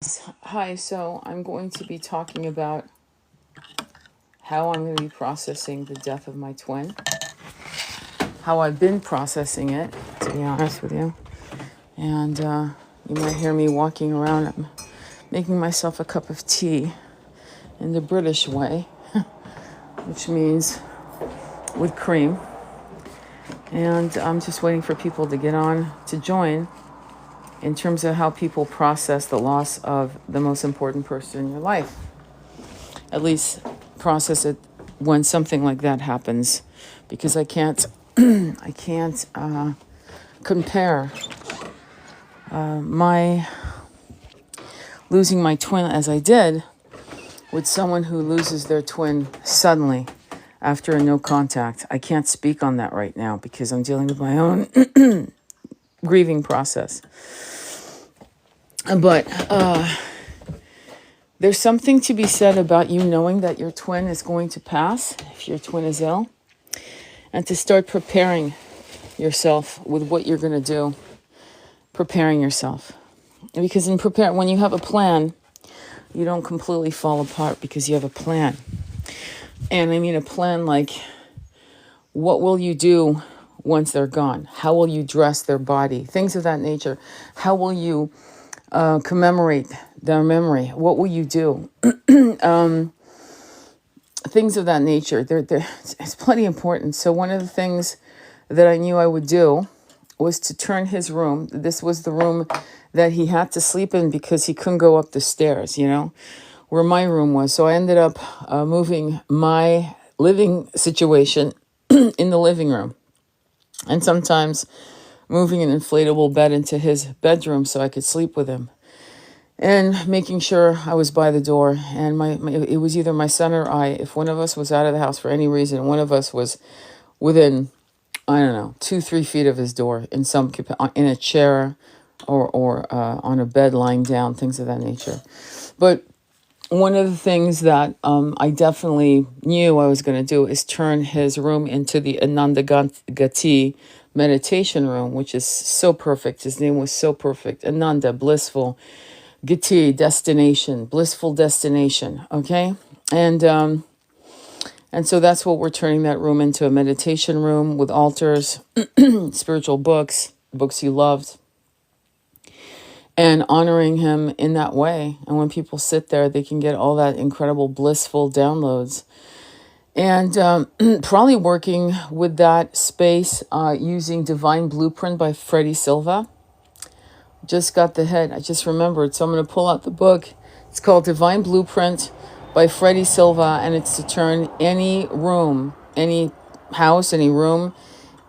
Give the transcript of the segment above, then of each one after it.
Hi, so I'm going to be talking about how I'm going to be processing the death of my twin, how I've been processing it, to be honest with you. And you might hear me walking around. I'm making myself a cup of tea in the British way, which means with cream. And I'm just waiting for people to get on to join in terms of how people process the loss of the most important person in your life. At least process it when something like that happens, because I can't compare my losing my twin as I did with someone who loses their twin suddenly after a no contact. I can't speak on that right now because I'm dealing with my own grieving process. But there's something to be said about you knowing that your twin is going to pass if your twin is ill, and to start preparing yourself with what you're going to do, preparing yourself. Because when you have a plan, you don't completely fall apart because you have a plan. And I mean a plan like, what will you do once they're gone? How will you dress their body? Things of that nature. How will you commemorate their memory? What will you do? Things of that nature. It's plenty important. So one of the things that I knew I would do was to turn his room. This was the room that he had to sleep in because he couldn't go up the stairs, where my room was. So I ended up moving my living situation in the living room, and sometimes moving an inflatable bed into his bedroom so I could sleep with him, and making sure I was by the door. And it was either my son or I. If one of us was out of the house for any reason, one of us was within, I don't know, 2-3 feet of his door in a chair or on a bed lying down, things of that nature. But one of the things that I definitely knew I was going to do is turn his room into the Ananda Gati meditation room, which is so perfect. His name was so perfect. Ananda, blissful. Gati, destination, blissful destination. Okay? And so that's what we're turning that room into, a meditation room with altars, spiritual books he loved, and honoring him in that way. And when people sit there, they can get all that incredible blissful downloads. And probably working with that space using Divine Blueprint by Freddie Silva. Just got the head. I just remembered. So I'm going to pull out the book. It's called Divine Blueprint by Freddie Silva. And it's to turn any room, any house, any room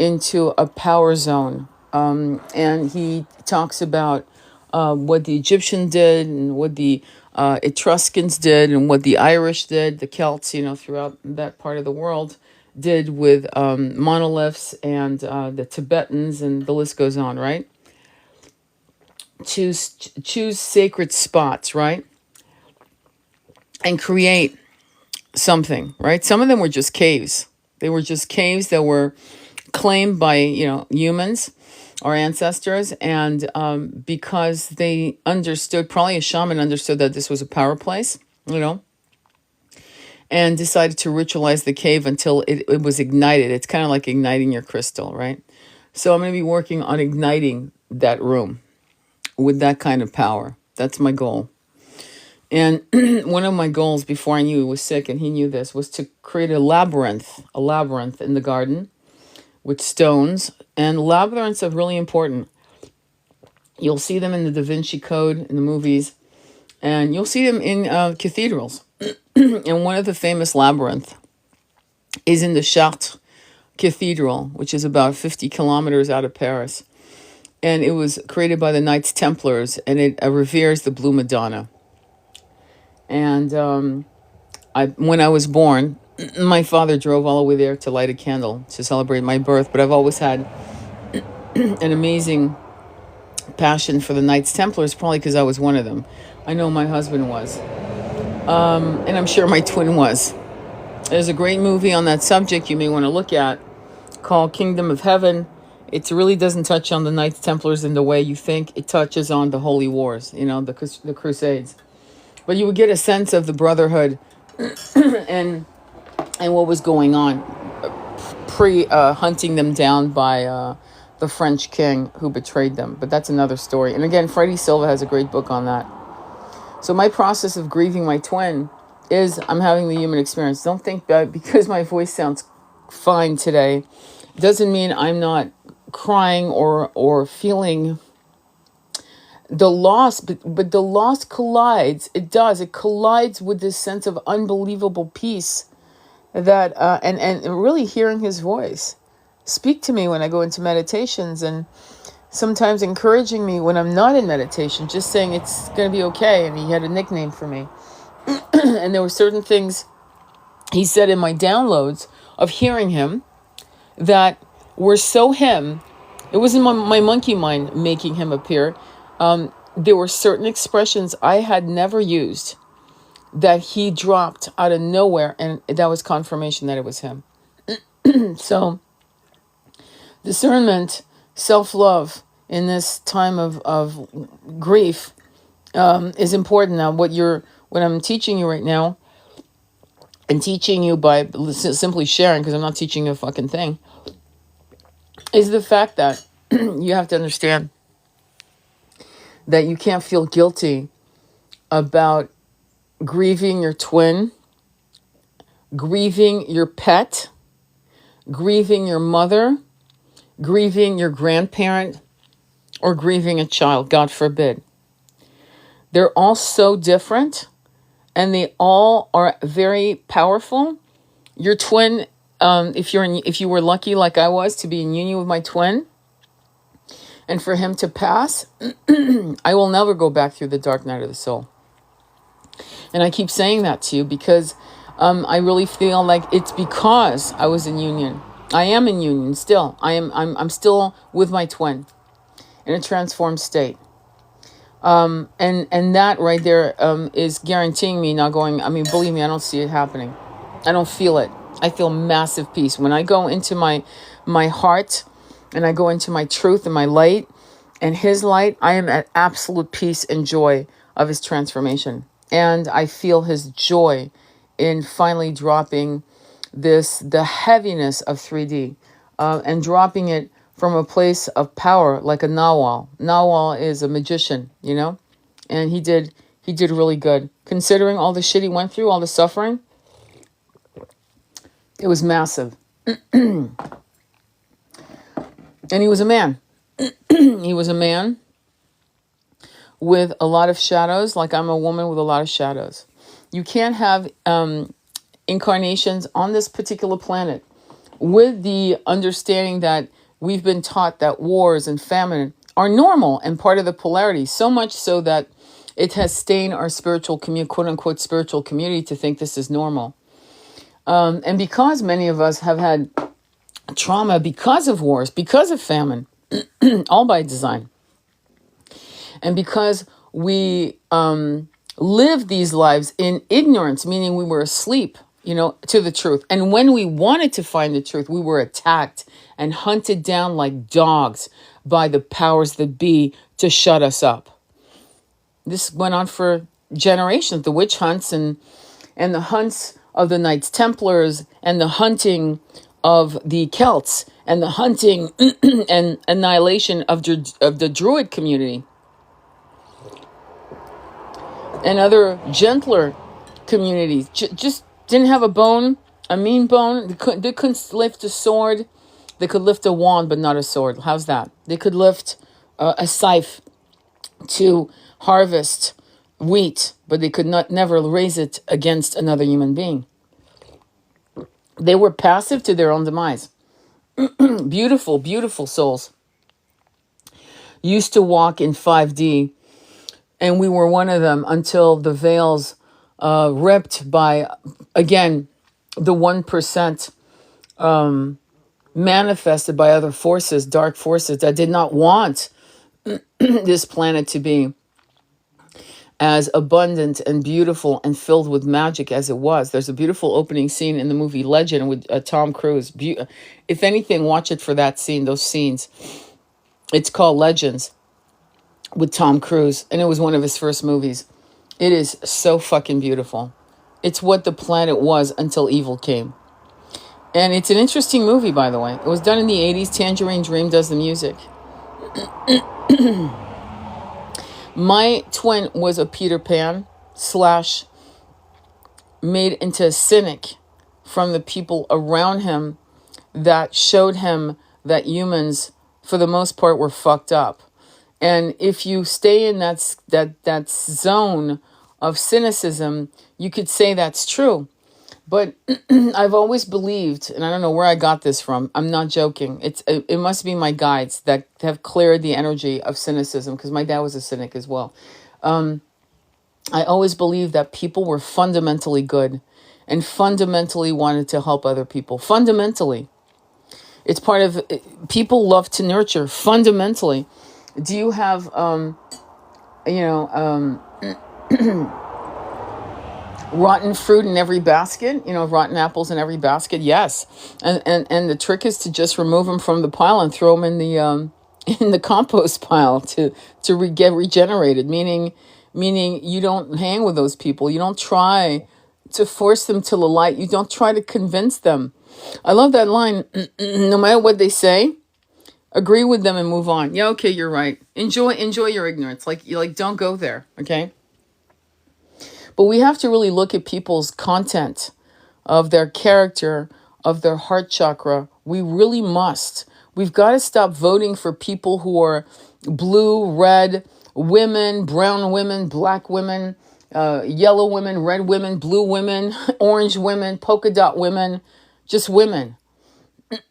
into a power zone. And he talks about what the Egyptian did and what the Etruscans did and what the Irish did, the Celts, throughout that part of the world did with monoliths, and the Tibetans, and the list goes on, right? Choose sacred spots, right? And create something, right? Some of them were just caves. They were just caves that were claimed by, humans, our ancestors, and because they understood, probably a shaman understood that this was a power place, and decided to ritualize the cave until it was ignited. It's kind of like igniting your crystal, right? So I'm going to be working on igniting that room with that kind of power. That's my goal. And one of my goals before I knew he was sick, and he knew this, was to create a labyrinth in the garden with stones. And labyrinths are really important. You'll see them in the Da Vinci Code, in the movies, and you'll see them in cathedrals. And one of the famous labyrinths is in the Chartres Cathedral, which is about 50 kilometers out of Paris. And it was created by the Knights Templars, and it reveres the Blue Madonna. And when I was born, my father drove all the way there to light a candle to celebrate my birth. But I've always had an amazing passion for the Knights Templars, probably because I was one of them. I know my husband was. And I'm sure my twin was. There's a great movie on that subject you may want to look at called Kingdom of Heaven. It really doesn't touch on the Knights Templars in the way you think. It touches on the Holy Wars, the Crusades. But you would get a sense of the Brotherhood and what was going on pre hunting them down by the French king who betrayed them. But that's another story. And again, Freddie Silva has a great book on that. So my process of grieving my twin is I'm having the human experience. Don't think that because my voice sounds fine today doesn't mean I'm not crying or feeling the loss, but the loss collides. It collides with this sense of unbelievable peace that and really hearing his voice speak to me when I go into meditations, and sometimes encouraging me when I'm not in meditation, just saying it's going to be okay. And he had a nickname for me. And there were certain things he said in my downloads of hearing him that were so him. It wasn't my monkey mind making him appear. There were certain expressions I had never used that he dropped out of nowhere, and that was confirmation that it was him. So discernment, self-love in this time of grief is important. Now, what I'm teaching you right now, and teaching you by simply sharing, because I'm not teaching you a fucking thing, is the fact that you have to understand that you can't feel guilty about grieving your twin, grieving your pet, grieving your mother, grieving your grandparent, or grieving a child, God forbid. They're all so different, and they all are very powerful. Your twin, if you were lucky like I was to be in union with my twin, and for him to pass, I will never go back through the dark night of the soul. And I keep saying that to you because I really feel like it's because I was in union. I am in union still. I'm still with my twin in a transformed state. And that right there is guaranteeing me not going. I mean, believe me, I don't see it happening. I don't feel it. I feel massive peace when I go into my heart, and I go into my truth and my light and his light. I am at absolute peace and joy of his transformation. And I feel his joy in finally dropping the heaviness of 3D and dropping it from a place of power like a Nawal. Nawal is a magician, and he did really good. Considering all the shit he went through, all the suffering, it was massive. And he was a man. He was a man with a lot of shadows, like I'm a woman with a lot of shadows. You can't have incarnations on this particular planet with the understanding that we've been taught that wars and famine are normal and part of the polarity, so much so that it has stained our spiritual quote unquote spiritual community to think this is normal. And because many of us have had trauma because of wars, because of famine, all by design, and because we lived these lives in ignorance, meaning we were asleep, to the truth. And when we wanted to find the truth, we were attacked and hunted down like dogs by the powers that be to shut us up. This went on for generations. The witch hunts and the hunts of the Knights Templars, and the hunting of the Celts, and the hunting and annihilation of the Druid community and other gentler communities. Just didn't have a mean bone. They couldn't lift a sword. They could lift a wand, but not a sword. How's that? They could lift a scythe to harvest wheat, but they could never raise it against another human being. They were passive to their own demise. Beautiful, beautiful souls. Used to walk in 5D, and we were one of them until the veils ripped by, again, the 1% manifested by other forces, dark forces that did not want this planet to be as abundant and beautiful and filled with magic as it was. There's a beautiful opening scene in the movie Legend with Tom Cruise. If anything, watch it for that scene, those scenes. It's called Legends with Tom Cruise, and it was one of his first movies. It is so fucking beautiful. It's what the planet was until evil came. And it's an interesting movie, by the way. It was done in the 80s. Tangerine Dream does the music. My twin was a Peter Pan / made into a cynic from the people around him that showed him that humans, for the most part, were fucked up. And if you stay in that zone of cynicism, you could say that's true. But I've always believed, and I don't know where I got this from. I'm not joking. It must be my guides that have cleared the energy of cynicism, because my dad was a cynic as well. I always believed that people were fundamentally good and fundamentally wanted to help other people. Fundamentally. It's part of, people love to nurture. Fundamentally. Do you have, rotten fruit in every basket, rotten apples in every basket? Yes. And the trick is to just remove them from the pile and throw them in the compost pile to get regenerated, meaning you don't hang with those people. You don't try to force them to the light. You don't try to convince them. I love that line. No matter what they say, agree with them and move on. Yeah, okay, you're right. Enjoy your ignorance. Like don't go there, okay? But we have to really look at people's content, of their character, of their heart chakra. We really must. We've got to stop voting for people who are blue, red, women, brown women, black women, yellow women, red women, blue women, orange women, polka dot women, just women.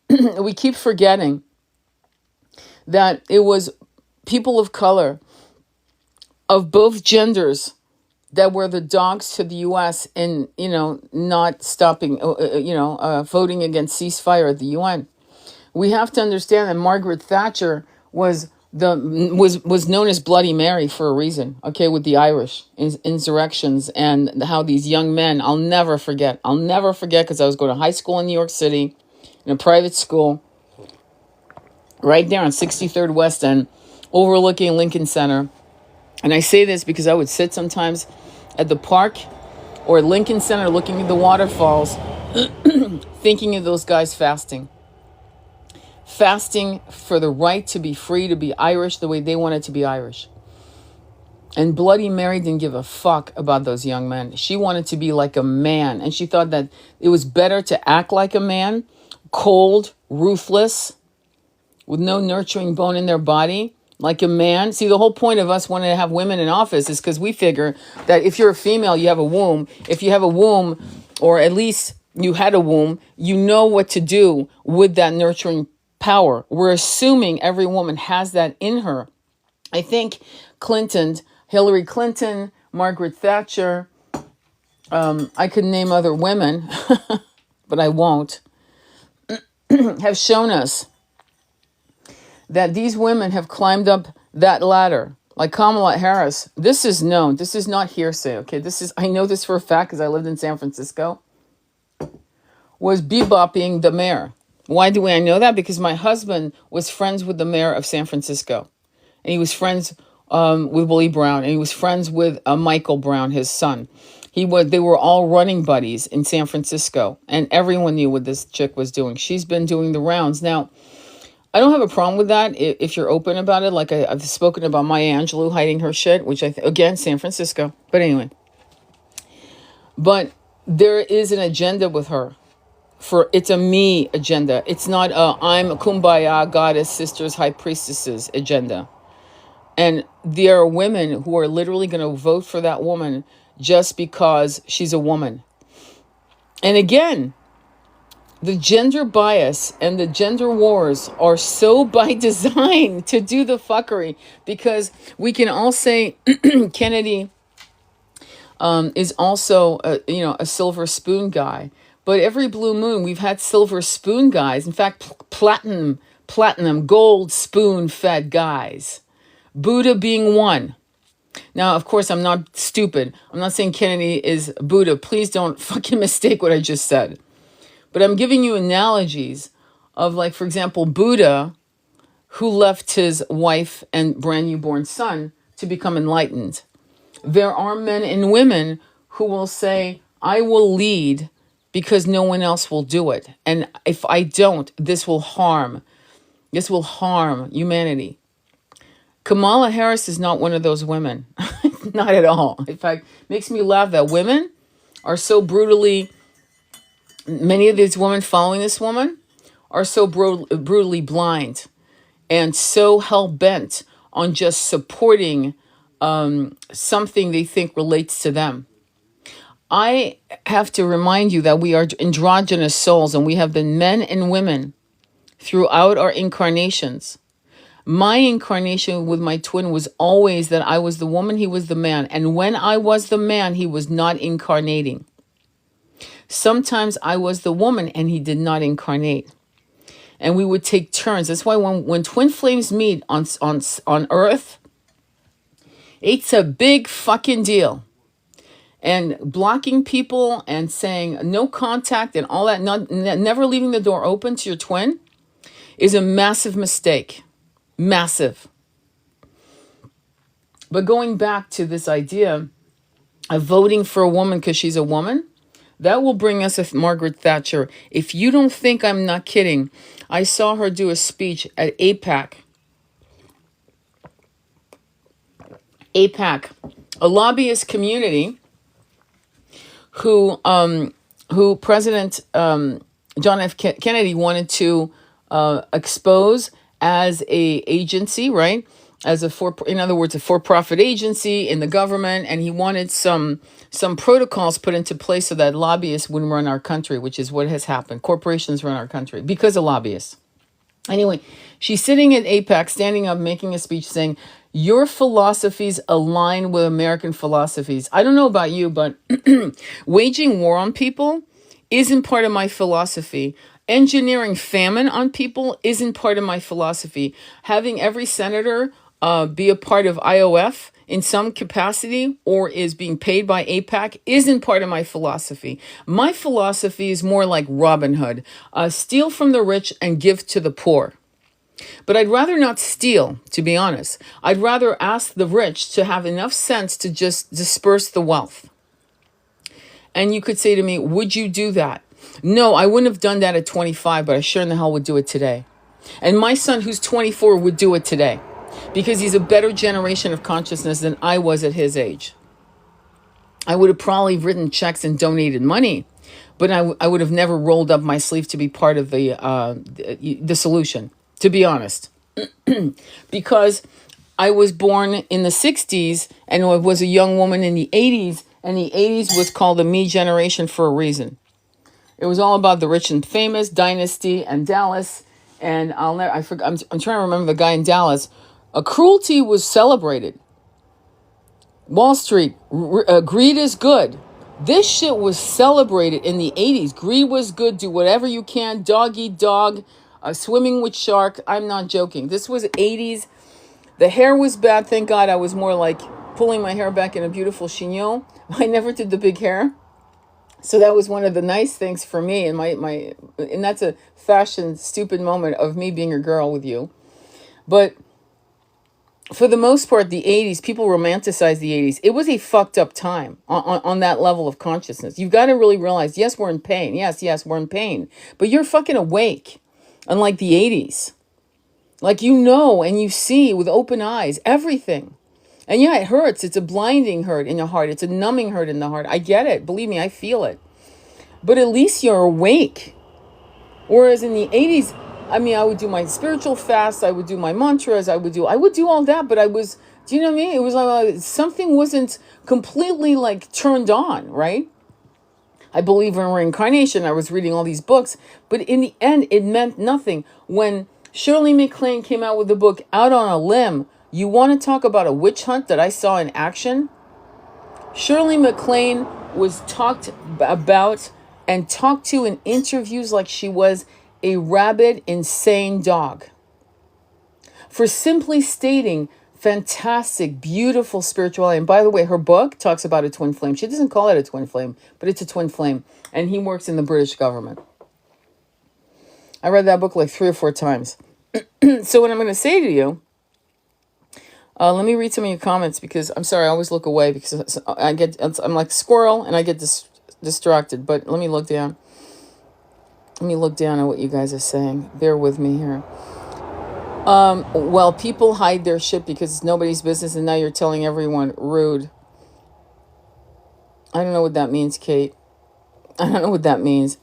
We keep forgetting that it was people of color, of both genders, that were the dogs to the U.S. in, not stopping, voting against ceasefire at the UN. We have to understand that Margaret Thatcher was known as Bloody Mary for a reason, okay, with the Irish insurrections and how these young men, I'll never forget, because I was going to high school in New York City, in a private school, right there on 63rd West End, overlooking Lincoln Center. And I say this because I would sit sometimes at the park or Lincoln Center looking at the waterfalls, thinking of those guys fasting for the right to be free, to be Irish the way they wanted to be Irish. And Bloody Mary didn't give a fuck about those young men. She wanted to be like a man, and she thought that it was better to act like a man, cold, ruthless, with no nurturing bone in their body, like a man. See, the whole point of us wanting to have women in office is because we figure that if you're a female, you have a womb. If you have a womb, or at least you had a womb, you know what to do with that nurturing power. We're assuming every woman has that in her. I think Hillary Clinton, Margaret Thatcher, I could name other women, but I won't, have shown us that these women have climbed up that ladder. Like Kamala Harris, this is known. This is not hearsay, okay? I know this for a fact because I lived in San Francisco, was bebopping the mayor. Why do I know that? Because my husband was friends with the mayor of San Francisco. And he was friends with Willie Brown. And he was friends with Michael Brown, his son. They were all running buddies in San Francisco. And everyone knew what this chick was doing. She's been doing the rounds. Now, I don't have a problem with that if you're open about it. Like I've spoken about Maya Angelou hiding her shit, which again, San Francisco. But anyway. But there is an agenda with her. It's a me agenda. It's not I'm a kumbaya, goddess, sisters, high priestesses agenda. And there are women who are literally going to vote for that woman just because she's a woman. And again, the gender bias and the gender wars are so by design to do the fuckery, because we can all say Kennedy is also a silver spoon guy, but every blue moon we've had silver spoon guys. In fact, platinum, gold spoon fed guys. Buddha being one. Now, of course, I'm not stupid. I'm not saying Kennedy is Buddha. Please don't fucking mistake what I just said. But I'm giving you analogies of, like, for example, Buddha, who left his wife and brand new born son to become enlightened. There are men and women who will say, I will lead because no one else will do it. And if I don't, this will harm humanity. Kamala Harris is not one of those women. Not at all. In fact, it makes me laugh that women are so brutally, many of these women following this woman are so brutally blind and so hell-bent on just supporting something they think relates to them. I have to remind you that we are androgynous souls, and we have been men and women throughout our incarnations. My incarnation with my twin was always that I was the woman, he was the man. And when I was the man, he was not incarnating. Sometimes I was the woman and he did not incarnate. And we would take turns. That's why when twin flames meet on Earth, it's a big fucking deal. And blocking people and saying no contact and all that, never leaving the door open to your twin is a massive mistake. Massive. But going back to this idea of voting for a woman because she's a woman, that will bring us a Margaret Thatcher. If you don't think I'm not kidding, I saw her do a speech at APAC. APAC, a lobbyist community who President John F. Kennedy wanted to expose as a agency, right? As in other words, a for-profit agency in the government, and he wanted some protocols put into place so that lobbyists wouldn't run our country, which is what has happened. Corporations run our country because of lobbyists. Anyway, she's sitting at APAC, standing up, making a speech saying, your philosophies align with American philosophies. I don't know about you, but waging war on people isn't part of my philosophy. Engineering famine on people isn't part of my philosophy. Having every senator be a part of IOF in some capacity or is being paid by AIPAC isn't part of my philosophy. My philosophy is more like Robin Hood. Steal from the rich and give to the poor. But I'd rather not steal, to be honest. I'd rather ask the rich to have enough sense to just disperse the wealth. And you could say to me, would you do that? No, I wouldn't have done that at 25, but I sure in the hell would do it today. And my son, who's 24, would do it today because he's a better generation of consciousness than I was at his age. I would have probably written checks and donated money, but I would have never rolled up my sleeve to be part of the solution, to be honest. Because I was born in the 60s and I was a young woman in the 80s, and the 80s was called the me generation for a reason. It was all about the rich and famous, Dynasty, and Dallas. And I'm trying to remember the guy in Dallas. Cruelty was celebrated. Wall Street, greed is good. This shit was celebrated in the 80s. Greed was good. Do whatever you can. Dog eat dog. Swimming with shark. I'm not joking. This was 80s. The hair was bad. Thank God I was more like pulling my hair back in a beautiful chignon. I never did the big hair. So that was one of the nice things for me, and and that's a fashion stupid moment of me being a girl with you. But for the most part, the 80s, people romanticize the 80s. It was a fucked up time on that level of consciousness. You've got to really realize, yes, we're in pain. Yes, we're in pain. But you're fucking awake, unlike the 80s. Like, you know, and you see with open eyes, everything. And yeah, it hurts. It's a blinding hurt in your heart. It's a numbing hurt in the heart. I get it. Believe me, I feel it. But at least you're awake. Whereas in the 80s, I mean, I would do my spiritual fast. I would do my mantras. I would do all that. But do you know what I mean? It was like something wasn't completely like turned on, right? I believe in reincarnation. I was reading all these books. But in the end, it meant nothing. When Shirley MacLaine came out with the book Out on a Limb, you want to talk about a witch hunt that I saw in action? Shirley MacLaine was talked about and talked to in interviews like she was a rabid, insane dog. For simply stating Fantastic, beautiful spirituality. And by the way, her book talks about a twin flame. She doesn't call it a twin flame, but it's a twin flame. And he works in the British government. I read that book like 3 or 4 times. So what I'm going to say to you, let me read some of your comments, because I'm sorry, I always look away because I'm like a squirrel and I get distracted. But let me look down. Let me look down at what you guys are saying. Bear with me here. Well, people hide their shit because it's nobody's business, and now you're telling everyone. Rude. I don't know what that means, Kate. I don't know what that means.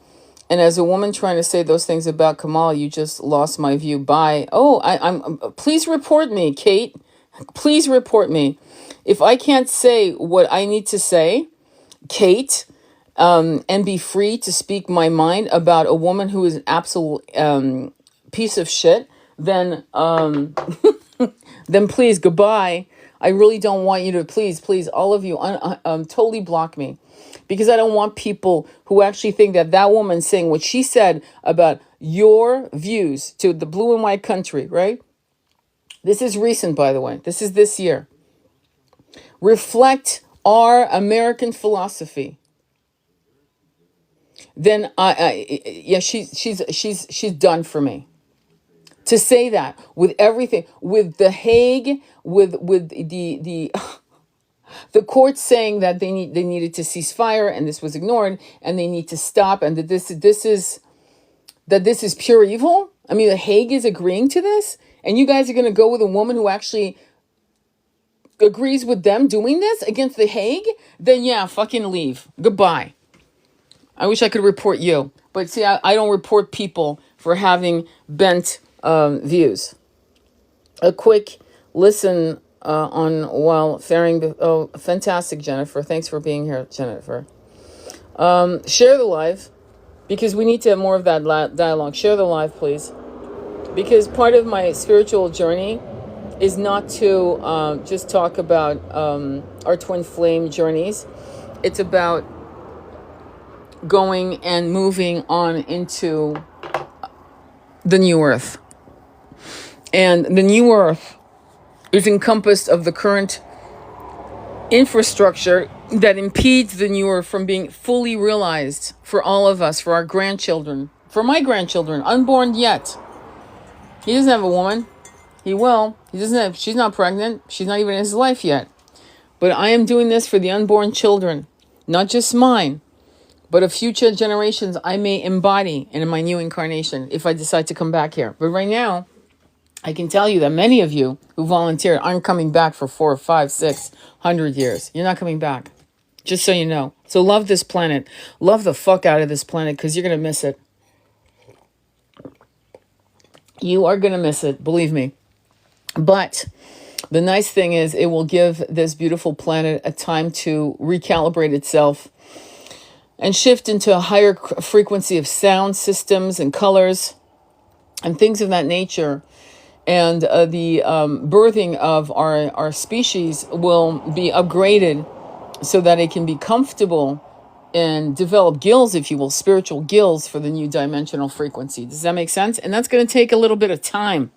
And as a woman trying to say those things about Kamal, you just lost my view. Bye. Oh, I'm. Please report me, Kate. Please report me. If I can't say what I need to say, Kate, and be free to speak my mind about a woman who is an absolute piece of shit, then then please, goodbye. I really don't want you to, please, all of you, totally block me. Because I don't want people who actually think that that woman saying what she said about your views to the blue and white country, right? This is recent, by the way. This is this year. Reflect our American philosophy. Then she's done for me. To say that with everything, with the Hague, with the the court saying that they needed to cease fire and this was ignored and they need to stop, and that this is pure evil. I mean, the Hague is agreeing to this, and you guys are going to go with a woman who actually agrees with them doing this against the Hague? Then yeah, fucking leave. Goodbye. I wish I could report you, but see, I don't report people for having bent views. A quick listen on while faring. Oh, fantastic, Jennifer. Thanks for being here, Jennifer. Share the live, because we need to have more of that dialogue. Share the live, please. Because part of my spiritual journey is not to just talk about our twin flame journeys. It's about going and moving on into the new earth. And the new earth is encompassed of the current infrastructure that impedes the new earth from being fully realized for all of us, for our grandchildren, for my grandchildren, unborn yet. He doesn't have a woman. He will. He doesn't have, she's not pregnant. She's not even in his life yet. But I am doing this for the unborn children, not just mine, but of future generations I may embody in my new incarnation if I decide to come back here. But right now, I can tell you that many of you who volunteered aren't coming back for 4, 5, 600 years. You're not coming back. Just so you know. So love this planet. Love the fuck out of this planet, because you're going to miss it. You are going to miss it. Believe me. But the nice thing is it will give this beautiful planet a time to recalibrate itself and shift into a higher frequency of sound systems and colors and things of that nature. And the birthing of our species will be upgraded so that it can be comfortable and develop gills, if you will, spiritual gills for the new dimensional frequency. Does that make sense? And that's going to take a little bit of time.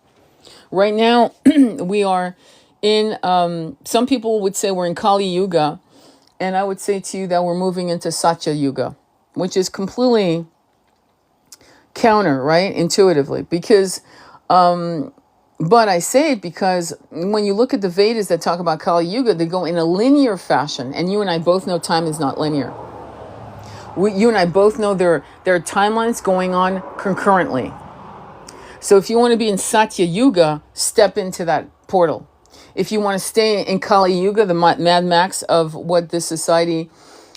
Right now, we are in, some people would say we're in Kali Yuga. And I would say to you that we're moving into Satya Yuga, which is completely counter, right? Intuitively. Because, but I say it because when you look at the Vedas that talk about Kali Yuga, they go in a linear fashion. And you and I both know time is not linear. You and I both know there are timelines going on concurrently. So if you want to be in Satya Yuga, step into that portal. If you want to stay in Kali Yuga, the Mad Max of what this society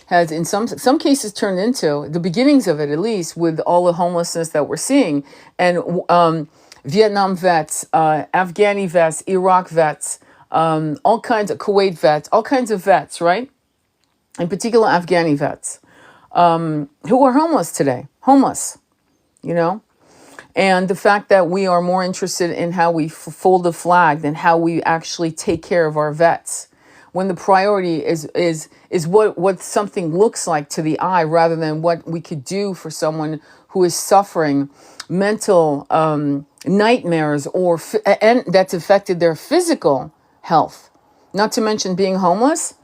has in some cases turned into, the beginnings of it at least, with all the homelessness that we're seeing, and Vietnam vets, Afghani vets, Iraq vets, all kinds of Kuwait vets, all kinds of vets, right? In particular, Afghani vets, who are homeless today, you know? And the fact that we are more interested in how we fold the flag than how we actually take care of our vets, when the priority is what something looks like to the eye rather than what we could do for someone who is suffering mental nightmares and that's affected their physical health. Not to mention being homeless.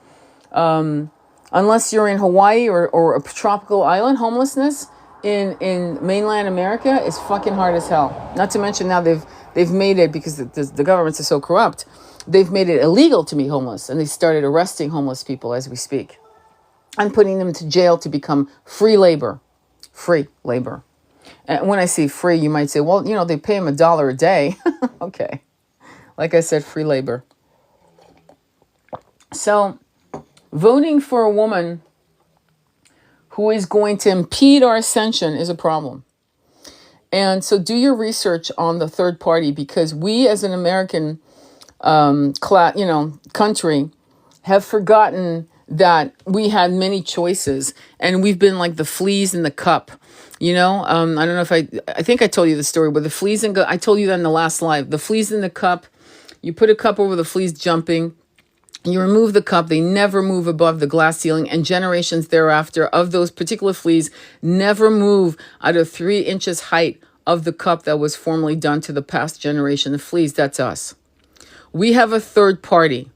Unless you're in Hawaii or a tropical island, homelessness in mainland America is fucking hard as hell. Not to mention now they've made it, because the governments are so corrupt, they've made it illegal to be homeless, and they started arresting homeless people as we speak and putting them to jail to become free labor. Free labor. And when I say free, you might say, well, they pay them $1 a day. Okay. Like I said, free labor. So voting for a woman who is going to impede our ascension is a problem. And so do your research on the third party, because we as an American country have forgotten that we had many choices, and we've been like the fleas in the cup. I don't know if I think I told you the story, but the fleas I told you that in the last live. The fleas in the cup, you put a cup over the fleas jumping, you remove the cup, they never move above the glass ceiling, and generations thereafter of those particular fleas never move out of 3 inches height of the cup that was formerly done to the past generation of fleas. That's us. We have a third party.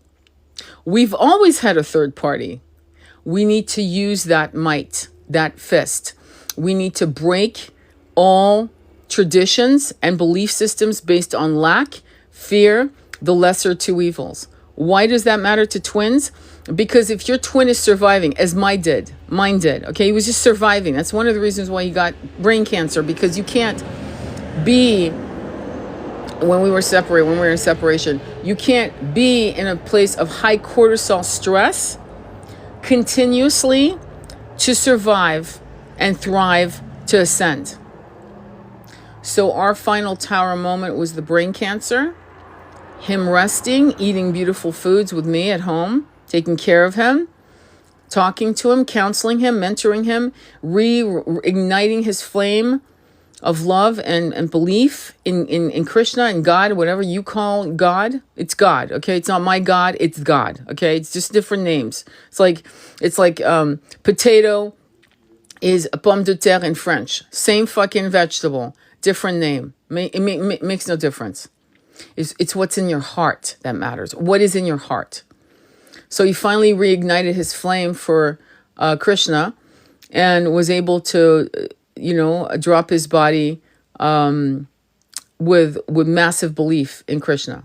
We've always had a third party. We need to use that might, that fist. We need to break all traditions and belief systems based on lack, fear, the lesser two evils. Why does that matter to twins? Because if your twin is surviving, as mine did, okay, he was just surviving. That's one of the reasons why he got brain cancer, because you can't be, when we were in separation, you can't be in a place of high cortisol stress continuously to survive and thrive to ascend. So our final tower moment was the brain cancer, him resting, eating beautiful foods with me at home, taking care of him, talking to him, counseling him, mentoring him, reigniting his flame of love and belief in Krishna and God, whatever you call God. It's God, okay? It's not my God, it's God, okay? It's just different names. It's like potato is pomme de terre in French. Same fucking vegetable, different name. It makes no difference. It's what's in your heart that matters. What is in your heart? So he finally reignited his flame for Krishna and was able to, drop his body with massive belief in Krishna.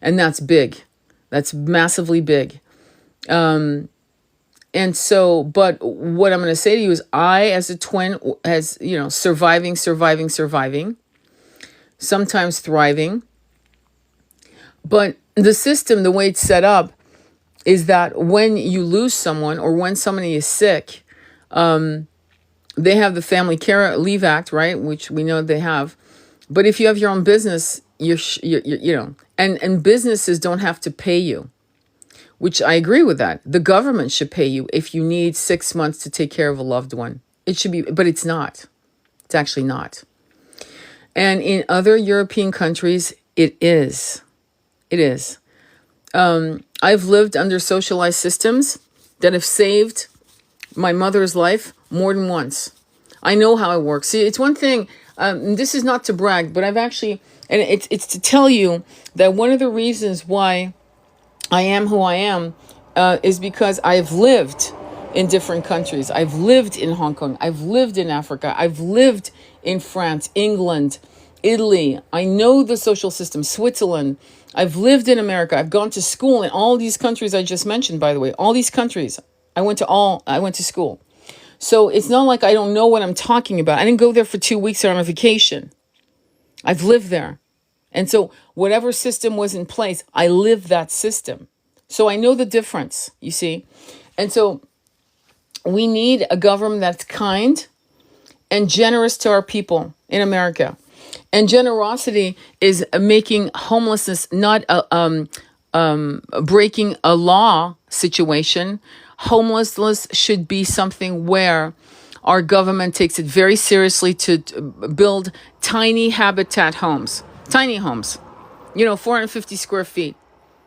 And that's big. That's massively big. And so, but what I'm going to say to you is, I, as a twin, has, surviving, sometimes thriving. But the system, the way it's set up, is that when you lose someone or when somebody is sick, they have the Family Care Leave Act, right? Which we know they have. But if you have your own business, and businesses don't have to pay you, which I agree with that. The government should pay you if you need 6 months to take care of a loved one. It should be, but it's not. It's actually not. And in other European countries, it is. It is. I've lived under socialized systems that have saved my mother's life more than once. I know how it works. See, it's one thing, this is not to brag, but I've actually, and it's to tell you that one of the reasons why I am who I am is because I've lived in different countries. I've lived in Hong Kong. I've lived in Africa. I've lived in France, England, Italy. I know the social system, Switzerland. I've lived in America. I've gone to school in all these countries I just mentioned, by the way. All these countries. I went to school. So it's not like I don't know what I'm talking about. I didn't go there for 2 weeks on a vacation. I've lived there. And so whatever system was in place, I lived that system. So I know the difference, you see. And so we need a government that's kind and generous to our people in America. And generosity is making homelessness not breaking a law situation. Homelessness should be something where our government takes it very seriously to build tiny habitat homes. Tiny homes, 450 square feet,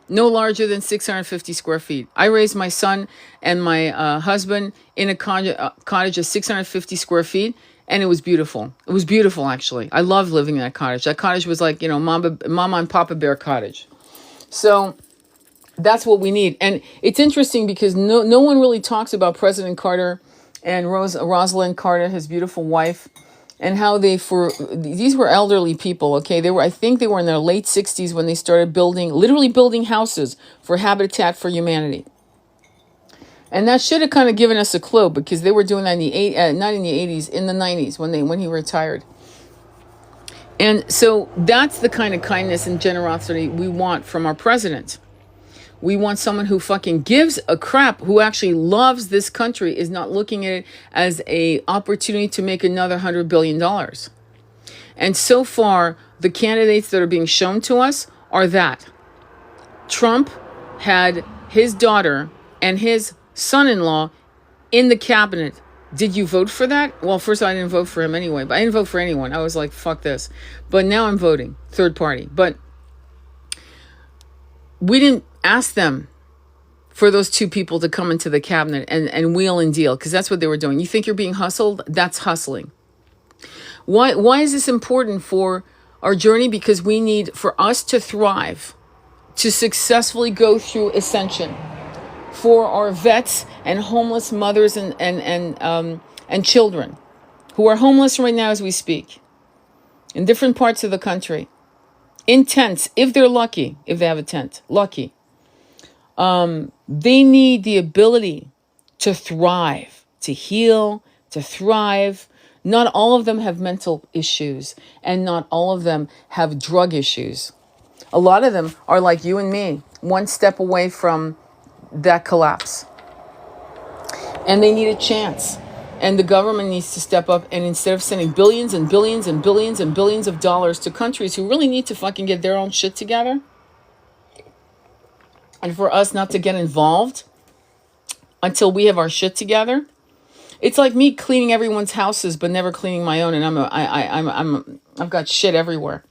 no larger than 650 square feet. I raised my son and my husband in a cottage of 650 square feet, and it was beautiful. It was beautiful, actually. I loved living in that cottage. That cottage was like, Mama and Papa Bear cottage. So That's what we need. And it's interesting because no one really talks about President Carter and Rosalind Carter, his beautiful wife, and how these were elderly people, okay? I think they were in their late 60s when they started literally building houses for Habitat for Humanity. And that should have kind of given us a clue, because they were doing that not in the 80s, in the 90s when he retired. And so that's the kind of kindness and generosity we want from our president. We want someone who fucking gives a crap, who actually loves this country, is not looking at it as a opportunity to make another $100 billion. And so far, the candidates that are being shown to us are that. Trump had his daughter and his son-in-law in the cabinet. Did you vote for that? Well, first I didn't vote for him anyway, but I didn't vote for anyone. I was like, fuck this. But now I'm voting, third party. But we didn't ask them for those two people to come into the cabinet and wheel and deal, because that's what they were doing. You think you're being hustled? That's hustling. Why is this important for our journey? Because we need, for us to thrive, to successfully go through Ascension, for our vets and homeless mothers and children who are homeless right now as we speak in different parts of the country, in tents, if they're lucky, if they have a tent, lucky. They need the ability to thrive, to heal, to thrive. Not all of them have mental issues, and not all of them have drug issues. A lot of them are like you and me, one step away from that collapse. And they need a chance. And the government needs to step up, and instead of sending billions and billions and billions and billions of dollars to countries who really need to fucking get their own shit together, and for us not to get involved until we have our shit together. It's like me cleaning everyone's houses but never cleaning my own, and I've got shit everywhere.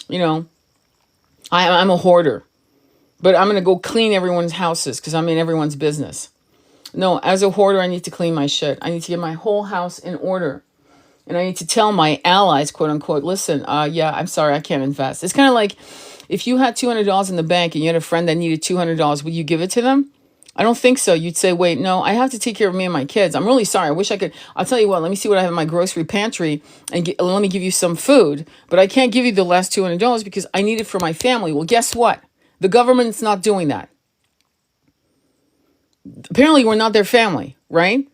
You know, I'm a hoarder, but I'm gonna go clean everyone's houses because I'm in everyone's business. No, as a hoarder, I need to clean my shit. I need to get my whole house in order, and I need to tell my allies, quote unquote, listen, yeah, I'm sorry, I can't invest. It's kind of like if you had $200 in the bank and you had a friend that needed $200, would you give it to them? I don't think so. You'd say, wait, no, I have to take care of me and my kids. I'm really sorry. I wish I could. I'll tell you what, let me see what I have in my grocery pantry and let me give you some food. But I can't give you the last $200 because I need it for my family. Well, guess what? The government's not doing that. Apparently, we're not their family, right?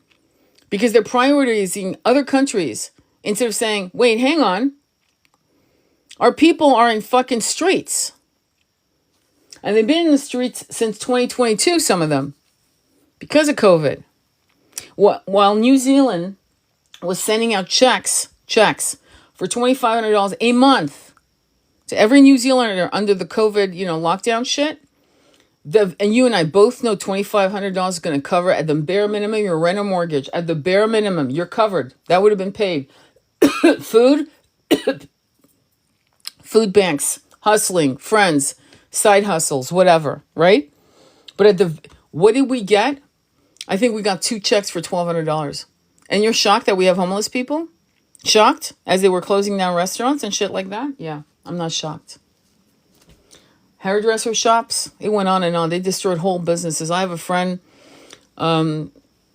Because they're prioritizing other countries instead of saying, wait, hang on. Our people are in fucking streets. And they've been in the streets since 2022, some of them, because of COVID. While New Zealand was sending out checks for $2,500 a month to every New Zealander under the COVID, lockdown shit. And you and I both know $2,500 is going to cover at the bare minimum your rent or mortgage. At the bare minimum, you're covered. That would have been paid. Food, food banks, hustling, friends, side hustles, whatever, right? But what did we get? I think we got 2 checks for $1,200. And you're shocked that we have homeless people? Shocked? As they were closing down restaurants and shit like that? Yeah, I'm not shocked. Hairdresser shops, it went on and on. They destroyed whole businesses. I have a friend,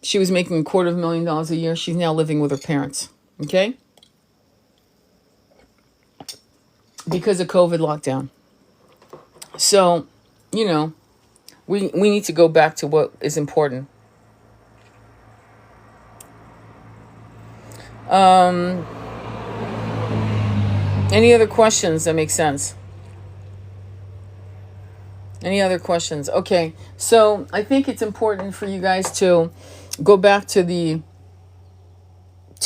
she was making $250,000 a year. She's now living with her parents, okay? Because of COVID lockdown. So, we need to go back to what is important. Any other questions that make sense? Any other questions? Okay, so I think it's important for you guys to go back to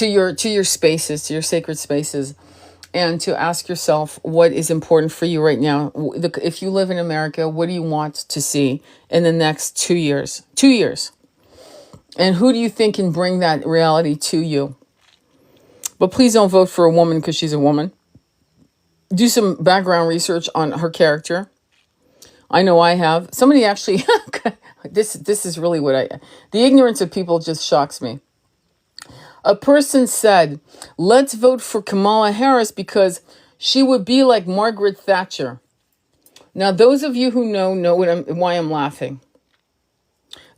your spaces, to your sacred spaces, and to ask yourself what is important for you right now. If you live in America, what do you want to see in the next 2 years? 2 years. And who do you think can bring that reality to you? But please don't vote for a woman because she's a woman. Do some background research on her character. I know I have. Somebody actually, this is really the ignorance of people just shocks me. A person said, let's vote for Kamala Harris because she would be like Margaret Thatcher. Now, those of you who know why I'm laughing.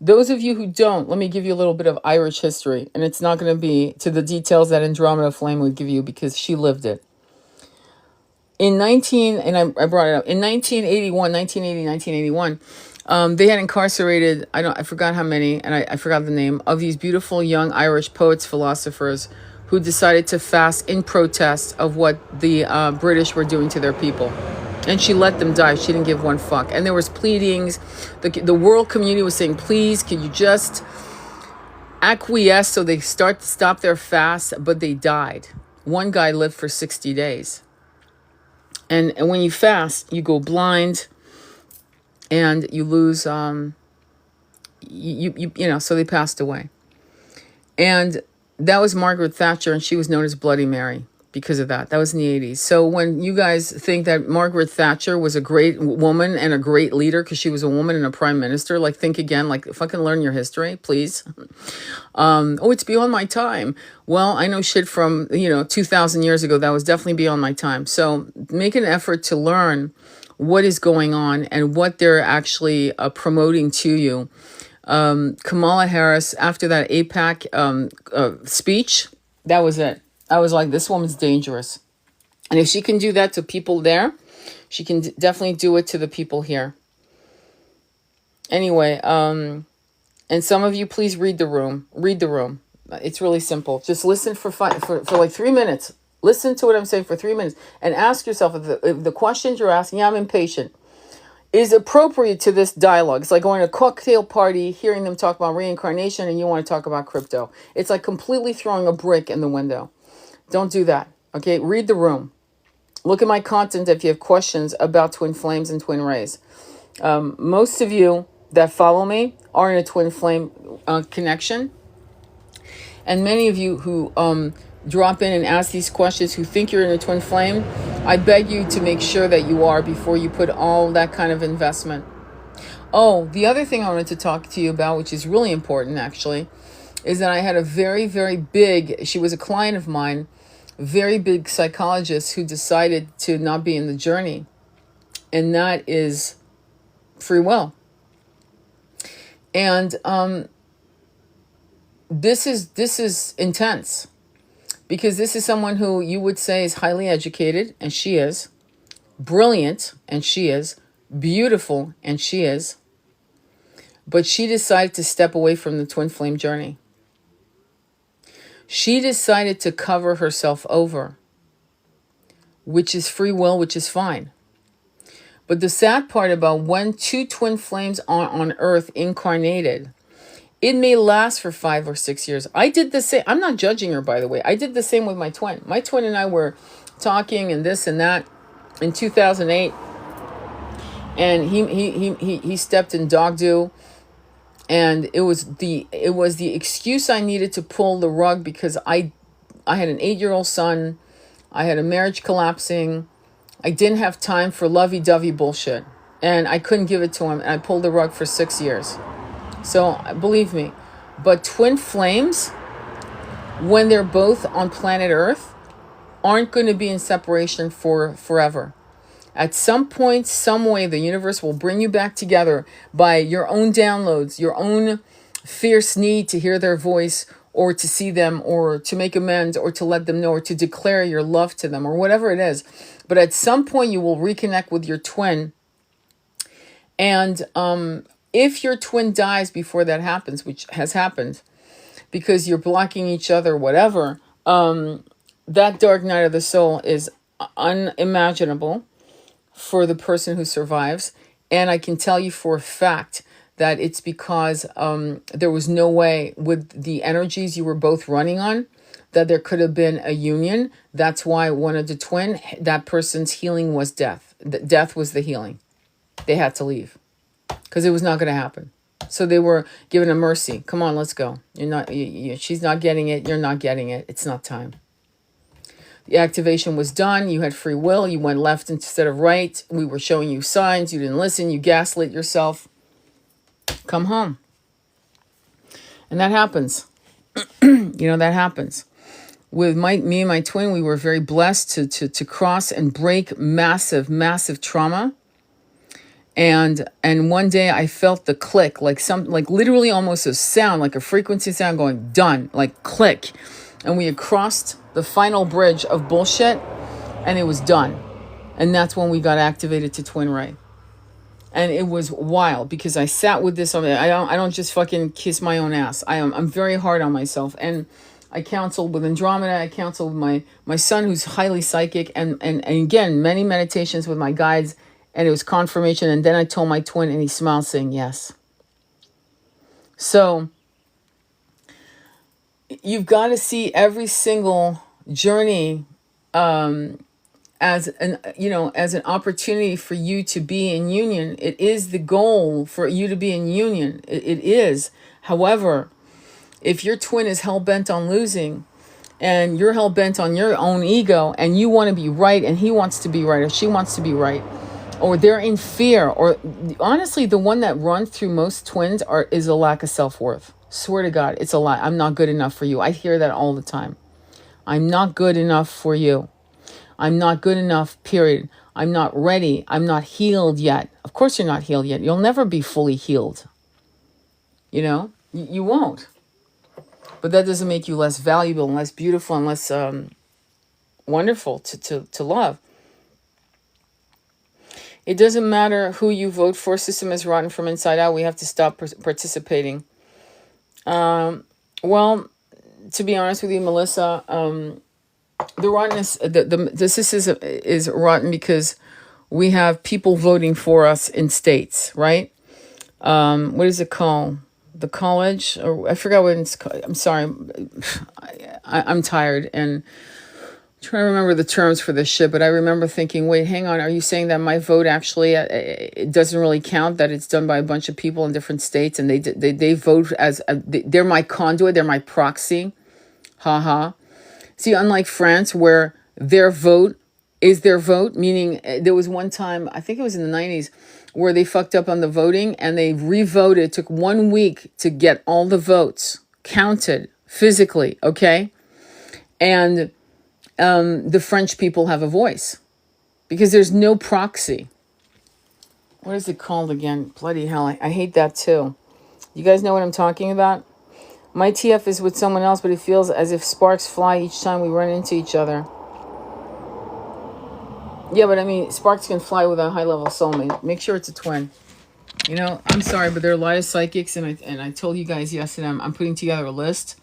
Those of you who don't, let me give you a little bit of Irish history. And it's not going to be to the details that Andromeda Flame would give you because she lived it. In I brought it up, in 1981, they had incarcerated, I forgot how many, and I forgot the name, of these beautiful young Irish poets, philosophers, who decided to fast in protest of what the British were doing to their people. And she let them die. She didn't give one fuck. And there was pleadings. The world community was saying, please, can you just acquiesce so they stop their fast? But they died. One guy lived for 60 days. And when you fast, you go blind and you lose, so they passed away. And that was Margaret Thatcher, and she was known as Bloody Mary because of that. That was in the 80s. So when you guys think that Margaret Thatcher was a great woman and a great leader because she was a woman and a prime minister, like, think again, like, fucking learn your history, please. It's beyond my time. Well, I know shit from, 2,000 years ago. That was definitely beyond my time. So make an effort to learn what is going on and what they're actually promoting to you. Kamala Harris, after that APAC speech, that was it. I was like, this woman's dangerous. And if she can do that to people there, she can definitely do it to the people here. Anyway, and some of you, please read the room. Read the room. It's really simple. Just listen for like 3 minutes. Listen to what I'm saying for 3 minutes. And ask yourself if the questions you're asking, I'm impatient, is appropriate to this dialogue. It's like going to a cocktail party, hearing them talk about reincarnation, and you want to talk about crypto. It's like completely throwing a brick in the window. Don't do that. Okay, read the room. Look at my content if you have questions about twin flames and twin rays. Most of you that follow me are in a twin flame connection. And many of you who drop in and ask these questions who think you're in a twin flame, I beg you to make sure that you are before you put all that kind of investment. Oh, the other thing I wanted to talk to you about, which is really important actually, is that I had a very, very big, she was a client of mine, very big psychologist who decided to not be in the journey. And that is free will. And this is intense, because this is someone who you would say is highly educated, and she is, brilliant, and she is, beautiful, and she is, but she decided to step away from the twin flame journey. She decided to cover herself over, which is free will, which is fine. But the sad part about when two twin flames are on earth incarnated, it may last for 5 or 6 years. I did the same. I'm not judging her, by the way. I did the same with my twin. My twin and I were talking and this and that in 2008. And he stepped in dog do. And it was the excuse I needed to pull the rug, because I had an 8-year-old son. I had a marriage collapsing. I didn't have time for lovey-dovey bullshit. And I couldn't give it to him. And I pulled the rug for 6 years. So believe me. But twin flames, when they're both on planet Earth, aren't going to be in separation for forever. At some point, some way, the universe will bring you back together by your own downloads, your own fierce need to hear their voice, or to see them, or to make amends, or to let them know, or to declare your love to them, or whatever it is. But at some point, you will reconnect with your twin. And if your twin dies before that happens, which has happened, because you're blocking each other, whatever, that dark night of the soul is unimaginable for the person who survives. And I can tell you for a fact that it's because there was no way, with the energies you were both running on, that there could have been a union. That's why one of the twin, that person's healing was death. Death was the healing. They had to leave because it was not going to happen. So they were given a mercy. Come on, let's go. You're not. She's not getting it. You're not getting it. It's not time. The activation was done. You had free will. You went left instead of right. We were showing you signs. You didn't listen. You gaslit yourself. Come home. And that happens. That happens. With me and my twin, we were very blessed to cross and break massive, massive trauma. And one day I felt the click, like literally almost a sound, like a frequency sound going done, like click. And we had crossed the final bridge of bullshit and it was done. And that's when we got activated to TWINRAY. And it was wild because I sat with this. I don't just fucking kiss my own ass. I'm very hard on myself. And I counseled with Andromeda. I counseled with my son, who's highly psychic, and again, many meditations with my guides, and it was confirmation. And then I told my twin, and he smiled, saying yes. So you've got to see every single journey as an opportunity for you to be in union. It is the goal for you to be in union. It is. However, if your twin is hell-bent on losing and you're hell-bent on your own ego and you want to be right and he wants to be right or she wants to be right, or they're in fear, or honestly, the one that runs through most twins is a lack of self-worth. Swear to God, it's a lie. I'm not good enough for you. I hear that all the time. I'm not good enough for you. I'm not good enough, period. I'm not ready. I'm not healed yet. Of course you're not healed yet. You'll never be fully healed. You won't. But that doesn't make you less valuable and less beautiful and less wonderful to love. It doesn't matter who you vote for. System is rotten from inside out. We have to stop participating. Well, to be honest with you, Melissa, the rottenness, the system is rotten because we have people voting for us in states, right? What is it called? The college, or I forgot what it's called. I'm sorry. I'm tired and trying to remember the terms for this shit, but I remember thinking, wait, hang on. Are you saying that my vote actually, it doesn't really count, that it's done by a bunch of people in different states and they vote as, they're my conduit, they're my proxy? Haha. See, unlike France, where their vote is their vote, meaning there was one time, I think it was in the 90s, where they fucked up on the voting and they re-voted. It took 1 week to get all the votes counted physically, okay? And the French people have a voice because there's no proxy. What is it called again? Bloody hell, I hate that too. You guys know what I'm talking about? My TF is with someone else, but it feels as if sparks fly each time we run into each other. Yeah, but I mean, sparks can fly with a high-level soulmate. Make sure it's a twin. I'm sorry, but there are a lot of psychics, and I told you guys yesterday, I'm putting together a list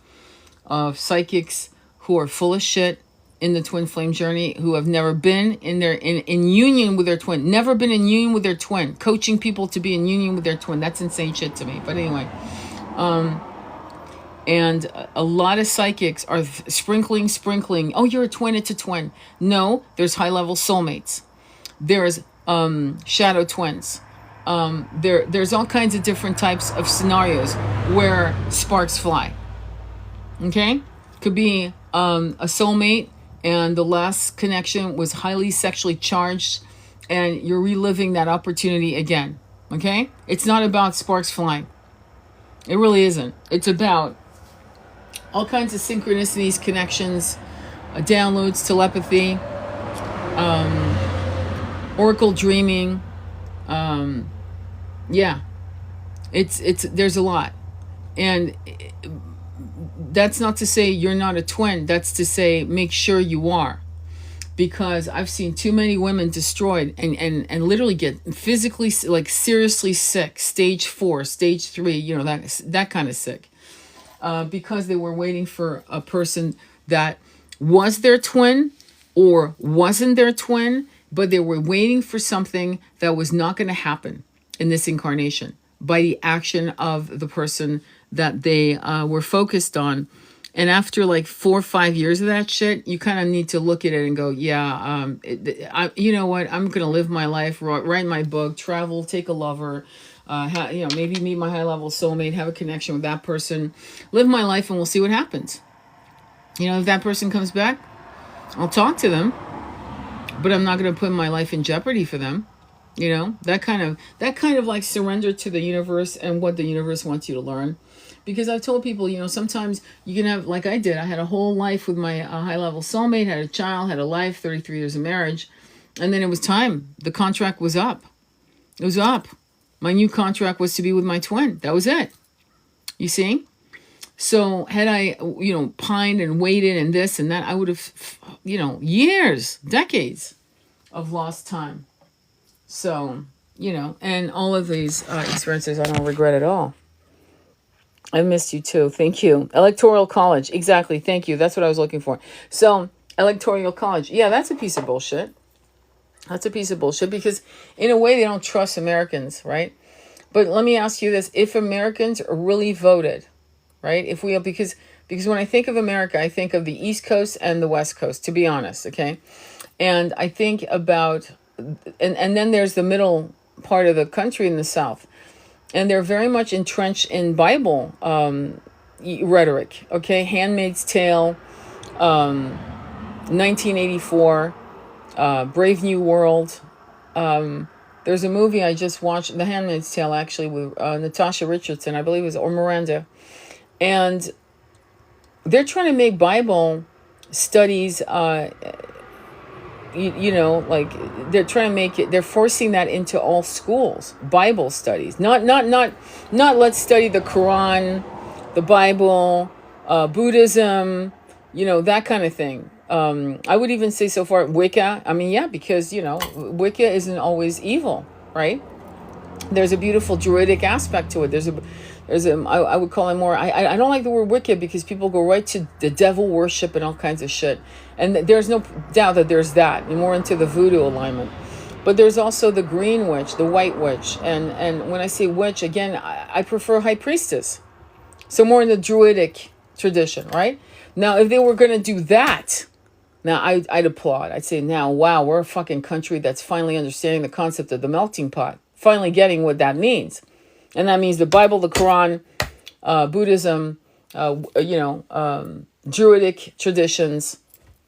of psychics who are full of shit in the twin flame journey, who have never been in union with their twin, never been in union with their twin, coaching people to be in union with their twin. That's insane shit to me. But anyway, and a lot of psychics are sprinkling. Oh, you're a twin, it's a twin. No, there's high-level soulmates. There's shadow twins. There's all kinds of different types of scenarios where sparks fly. Okay? Could be a soulmate and the last connection was highly sexually charged and you're reliving that opportunity again. Okay? It's not about sparks flying. It really isn't. It's about all kinds of synchronicities, connections, downloads, telepathy, oracle dreaming. Yeah, it's there's a lot, and that's not to say you're not a twin. That's to say make sure you are, because I've seen too many women destroyed and literally get physically, like, seriously sick, stage 4, stage 3, that kind of sick. Because they were waiting for a person that was their twin or wasn't their twin, but they were waiting for something that was not going to happen in this incarnation by the action of the person that they were focused on. And after like 4 or 5 years of that shit, you kind of need to look at it and go, yeah, you know what? I'm going to live my life, write my book, travel, take a lover, maybe meet my high-level soulmate, have a connection with that person, live my life, and we'll see what happens. If that person comes back, I'll talk to them, but I'm not going to put my life in jeopardy for them. That kind of like surrender to the universe and what the universe wants you to learn. Because I've told people, sometimes you can have, like I did, I had a whole life with my high-level soulmate, had a child, had a life, 33 years of marriage, and then it was time. The contract was up. It was up. My new contract was to be with my twin. That was it. You see? So had I, pined and waited and this and that, I would have, years, decades of lost time. So, and all of these experiences I don't regret at all. I missed you too. Thank you. Electoral college. Exactly. Thank you. That's what I was looking for. So, electoral college. Yeah, that's a piece of bullshit. That's a piece of bullshit because in a way they don't trust Americans, right? But let me ask you this. If Americans really voted, right? If we, because when I think of America, I think of the East Coast and the West Coast, to be honest, okay? And I think about, and then there's the middle part of the country in the South. And they're very much entrenched in Bible rhetoric, okay? Handmaid's Tale, 1984, Brave New World. There's a movie I just watched, The Handmaid's Tale, actually, with Natasha Richardson, I believe it was, or Miranda. And they're trying to make Bible studies, like they're trying to make it, they're forcing that into all schools, Bible studies. Not let's study the Quran, the Bible, Buddhism, that kind of thing. I would even say so far Wicca. I mean, yeah, because, Wicca isn't always evil, right? There's a beautiful druidic aspect to it. I would call it more, I don't like the word Wicca because people go right to the devil worship and all kinds of shit. And there's no doubt that there's that. You're more into the voodoo alignment. But there's also the green witch, the white witch. And when I say witch, again, I prefer high priestess. So more in the druidic tradition, right? Now, if they were going to do that, now I'd applaud. I'd say, now, wow, we're a fucking country that's finally understanding the concept of the melting pot. Finally getting what that means. And that means the Bible, the Quran, Buddhism, Druidic traditions,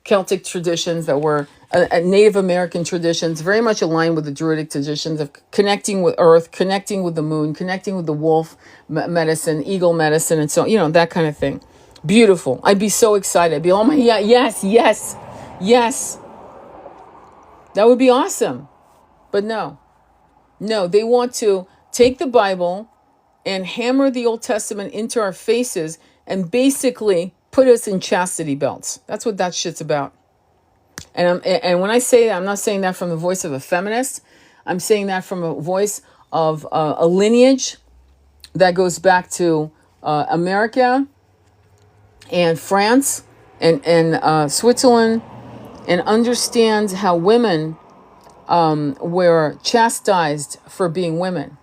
Celtic traditions that were Native American traditions, very much aligned with the Druidic traditions of connecting with earth, connecting with the moon, connecting with the wolf medicine, eagle medicine, and so, that kind of thing. Beautiful. I'd be so excited. I'd be, oh my, yeah, yes. That would be awesome. But no, they want to take the Bible and hammer the Old Testament into our faces and basically put us in chastity belts. That's what that shit's about. And when I say that, I'm not saying that from the voice of a feminist. I'm saying that from a voice of a lineage that goes back to America and France and Switzerland, and understands how women were chastised for being women.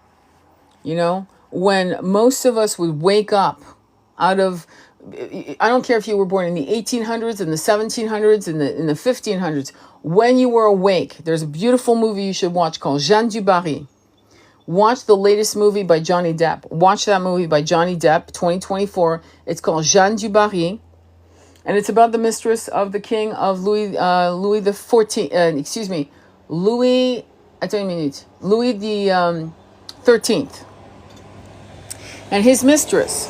When most of us would wake up out of, I don't care if you were born in the 1800s, in the 1700s, in the 1500s, when you were awake, there's a beautiful movie you should watch called Jeanne du Barry. Watch the latest movie by Johnny Depp. Watch that movie by Johnny Depp, 2024. It's called Jeanne du Barry. And it's about the mistress of the king of Louis the 14th, Louis the 13th. And his mistress.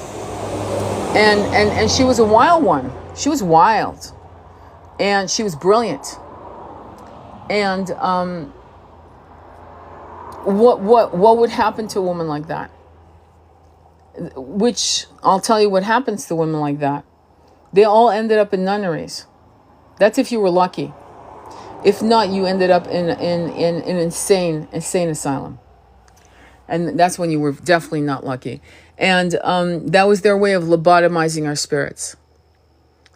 And she was a wild one. She was wild. And she was brilliant. And what would happen to a woman like that? Which, I'll tell you what happens to women like that. They all ended up in nunneries. That's if you were lucky. If not, you ended up in an insane asylum. And that's when you were definitely not lucky. And that was their way of lobotomizing our spirits.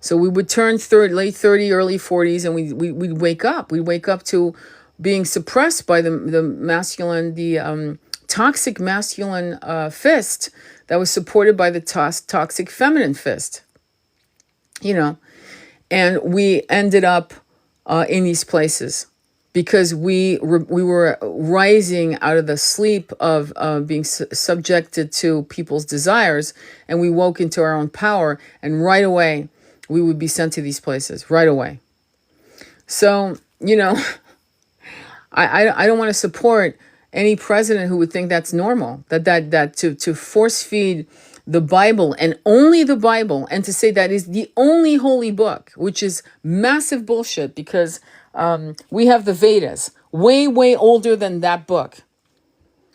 So we would turn late 30, early 40s, and we'd wake up. We'd wake up to being suppressed by the masculine, the toxic masculine fist that was supported by the toxic feminine fist. And we ended up in these places because we were rising out of the sleep of being subjected to people's desires, and we woke into our own power, and right away we would be sent to these places right away. So, I don't want to support any president who would think that's normal, that to force feed the Bible and only the Bible, and to say that is the only holy book, which is massive bullshit, because we have the Vedas, way older than that book.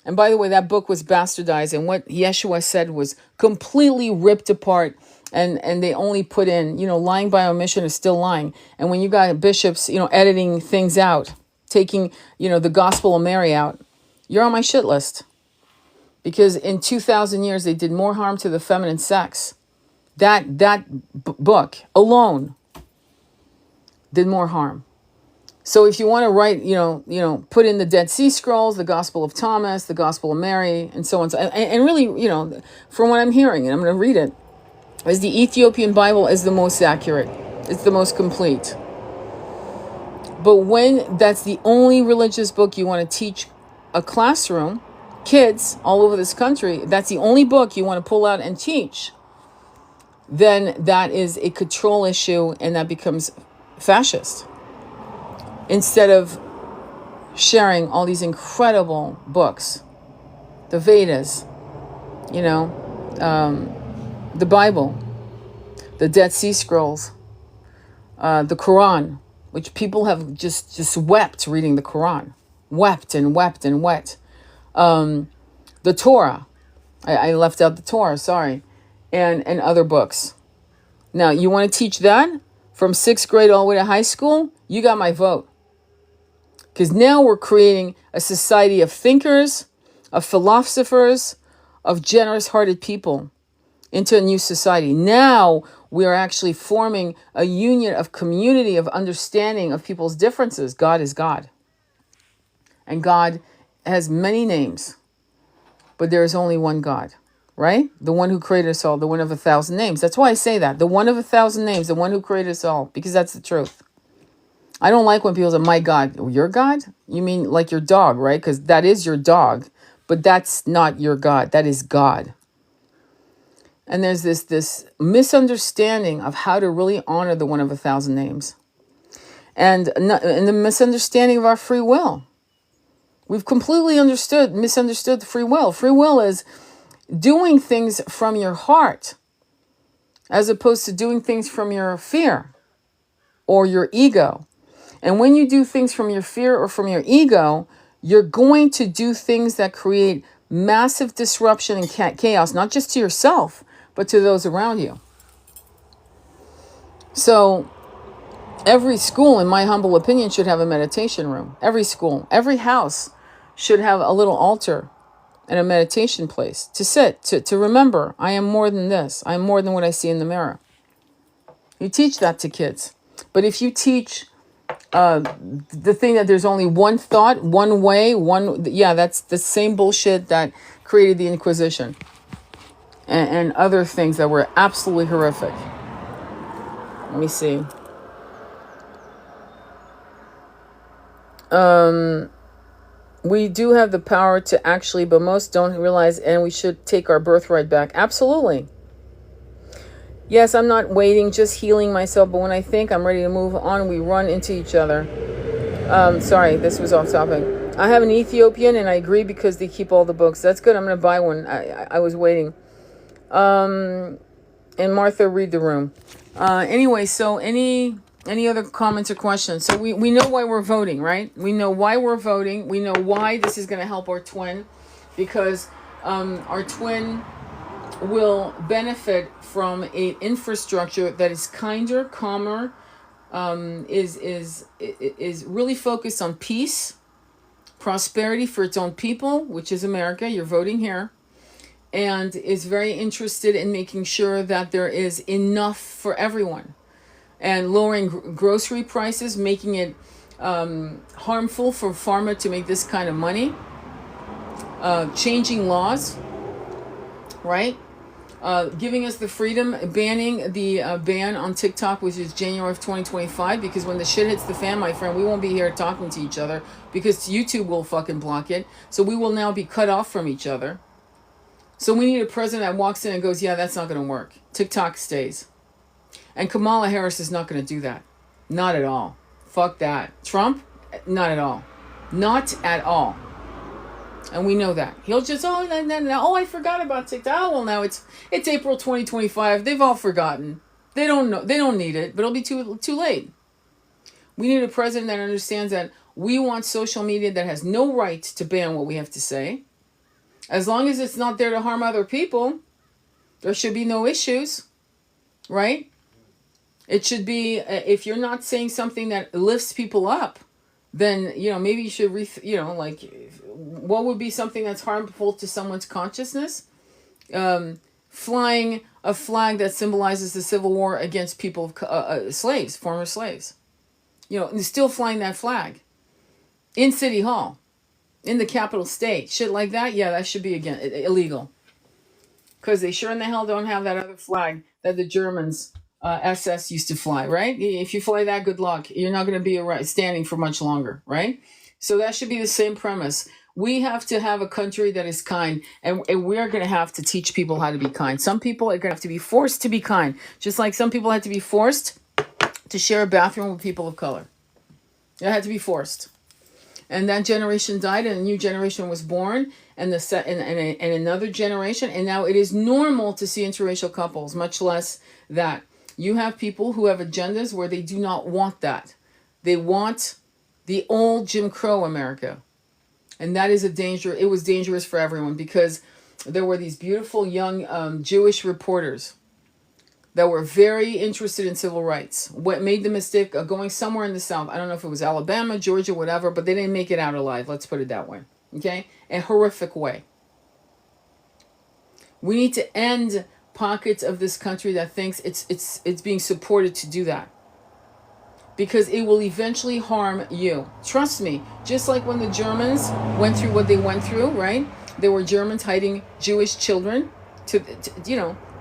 And by the way, that book was bastardized, and what Yeshua said was completely ripped apart. And they only put in, lying by omission is still lying. And when you got bishops, editing things out, taking, the Gospel of Mary out, you're on my shit list. Because in 2,000 years, they did more harm to the feminine sex. That book alone did more harm. So if you want to write, put in the Dead Sea Scrolls, the Gospel of Thomas, the Gospel of Mary, and so on. And really, from what I'm hearing, and I'm going to read it, is the Ethiopian Bible is the most accurate. It's the most complete. But when that's the only religious book you want to teach a classroom, kids all over this country, that's the only book you want to pull out and teach, then that is a control issue, and that becomes fascist. Instead of sharing all these incredible books, the Vedas, the Bible, the Dead Sea Scrolls, the Quran, which people have just wept reading the Quran, wept and wept and wept. The Torah, I left out the Torah, sorry, and other books. Now, you want to teach that from 6th grade all the way to high school? You got my vote. Because now we're creating a society of thinkers, of philosophers, of generous-hearted people into a new society. Now we are actually forming a union of community, of understanding of people's differences. God is God. And God has many names, but there is only one God, right? The one who created us all, the one of 1,000 names. That's why I say that. The one of 1,000 names, the one who created us all, because that's the truth. I don't like when people say, my God. Your God? You mean like your dog, right? Because that is your dog, but that's not your God. That is God. And there's this misunderstanding of how to really honor the one of 1,000 names. And the misunderstanding of our free will. We've completely misunderstood the free will. Free will is doing things from your heart as opposed to doing things from your fear or your ego. And when you do things from your fear or from your ego, you're going to do things that create massive disruption and chaos, not just to yourself, but to those around you. So every school, in my humble opinion, should have a meditation room. Every school, every house should have a little altar and a meditation place to sit, to remember, I am more than this. I am more than what I see in the mirror. You teach that to kids. But if you teach the thing that there's only one thought, one way, that's the same bullshit that created the Inquisition and other things that were absolutely horrific. Let me see. We do have the power to actually, but most don't realize, and we should take our birthright back. Absolutely. Yes, I'm not waiting, just healing myself, but when I think I'm ready to move on, we run into each other. Sorry, this was off topic. I have an Ethiopian, and I agree because they keep all the books. That's good. I'm going to buy one. I was waiting. And Martha, read the room. Anyway, so any other comments or questions? So we know why we're voting, right? We know why we're voting. We know why this is going to help our twin, because our twin will benefit from a infrastructure that is kinder, calmer, is really focused on peace, prosperity for its own people, which is America. You're voting here. And is very interested in making sure that there is enough for everyone. And lowering grocery prices, making it harmful for pharma to make this kind of money. Changing laws, right? Giving us the freedom, banning the ban on TikTok, which is January of 2025, because when the shit hits the fan, my friend, we won't be here talking to each other because YouTube will fucking block it. So we will now be cut off from each other. So we need a president that walks in and goes, yeah, that's not going to work. TikTok stays. And Kamala Harris is not going to do that. Not at all. Fuck that. Trump? Not at all. Not at all. And we know that. He'll just, I forgot about TikTok. Oh, well, now it's April 2025. They've all forgotten. They don't know. They don't need it, but it'll be too late. We need a president that understands that we want social media that has no right to ban what we have to say. As long as it's not there to harm other people, there should be no issues, right? It should be, if you're not saying something that lifts people up, then, maybe you should, like, what would be something that's harmful to someone's consciousness? Flying a flag that symbolizes the Civil War against people of slaves, former slaves. And still flying that flag in City Hall, in the capital state, shit like that. Yeah, that should be again illegal. Because they sure in the hell don't have that other flag that the Germans SS used to fly, right? If you fly that, good luck. You're not going to be standing for much longer, right? So that should be the same premise. We have to have a country that is kind, and we're going to have to teach people how to be kind. Some people are going to have to be forced to be kind, just like some people had to be forced to share a bathroom with people of color. It had to be forced. And that generation died, and a new generation was born, and another generation, and now it is normal to see interracial couples, much less that. You have people who have agendas where they do not want that. They want the old Jim Crow America. And that is a danger. It was dangerous for everyone because there were these beautiful young Jewish reporters that were very interested in civil rights. What made the mistake of going somewhere in the South, I don't know if it was Alabama, Georgia, whatever, but they didn't make it out alive. Let's put it that way. Okay? A horrific way. We need to end pockets of this country that thinks it's being supported to do that, because it will eventually harm you. Trust me. Just like when the Germans went through what they went through, right? There were Germans hiding Jewish children to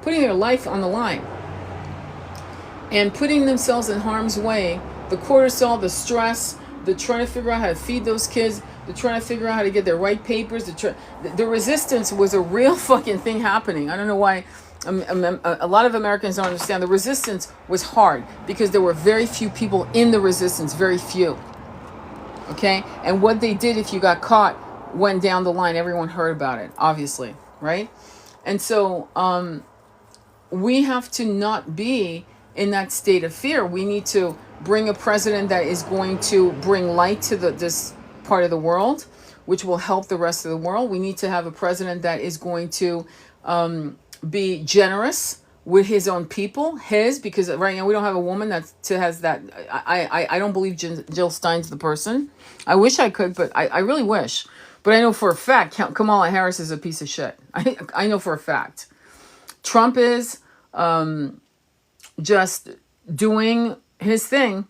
putting their life on the line and putting themselves in harm's way. The cortisol, the stress, the trying to figure out how to feed those kids, the trying to figure out how to get their right papers, the resistance was a real fucking thing happening. I don't know why a lot of Americans don't understand. The resistance was hard because there were very few people in the resistance, very few. Okay? And what they did, if you got caught, went down the line. Everyone heard about it, obviously, right? And so we have to not be in that state of fear. We need to bring a president that is going to bring light to this part of the world, which will help the rest of the world. We need to have a president that is going to be generous with his own people, because right now we don't have a woman that has that. I don't believe Jill Stein's the person. I wish I could, but I really wish. But I know for a fact Kamala Harris is a piece of shit. I know for a fact. Trump is just doing his thing,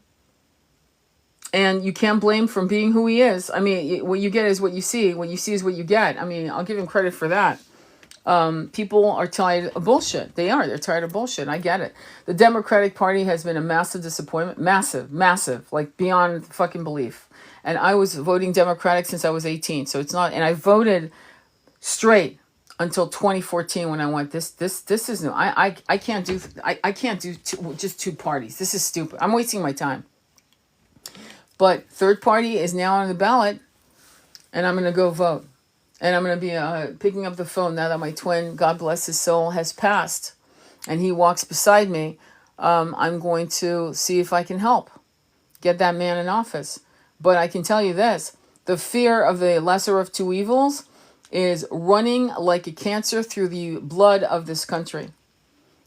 and you can't blame from being who he is. I mean, what you get is what you see. What you see is what you get. I mean, I'll give him credit for that. People are tired of bullshit. They're tired of bullshit. I get it. The Democratic Party has been a massive disappointment. Massive, like beyond fucking belief. And I was voting Democratic since I was 18. So it's not, and I voted straight until 2014 when I went, this is new. I can't do just two parties. This is stupid. I'm wasting my time. But third party is now on the ballot, and I'm going to go vote. And I'm going to be picking up the phone now that my twin, God bless his soul, has passed. And he walks beside me. I'm going to see if I can help get that man in office. But I can tell you this. The fear of the lesser of two evils is running like a cancer through the blood of this country.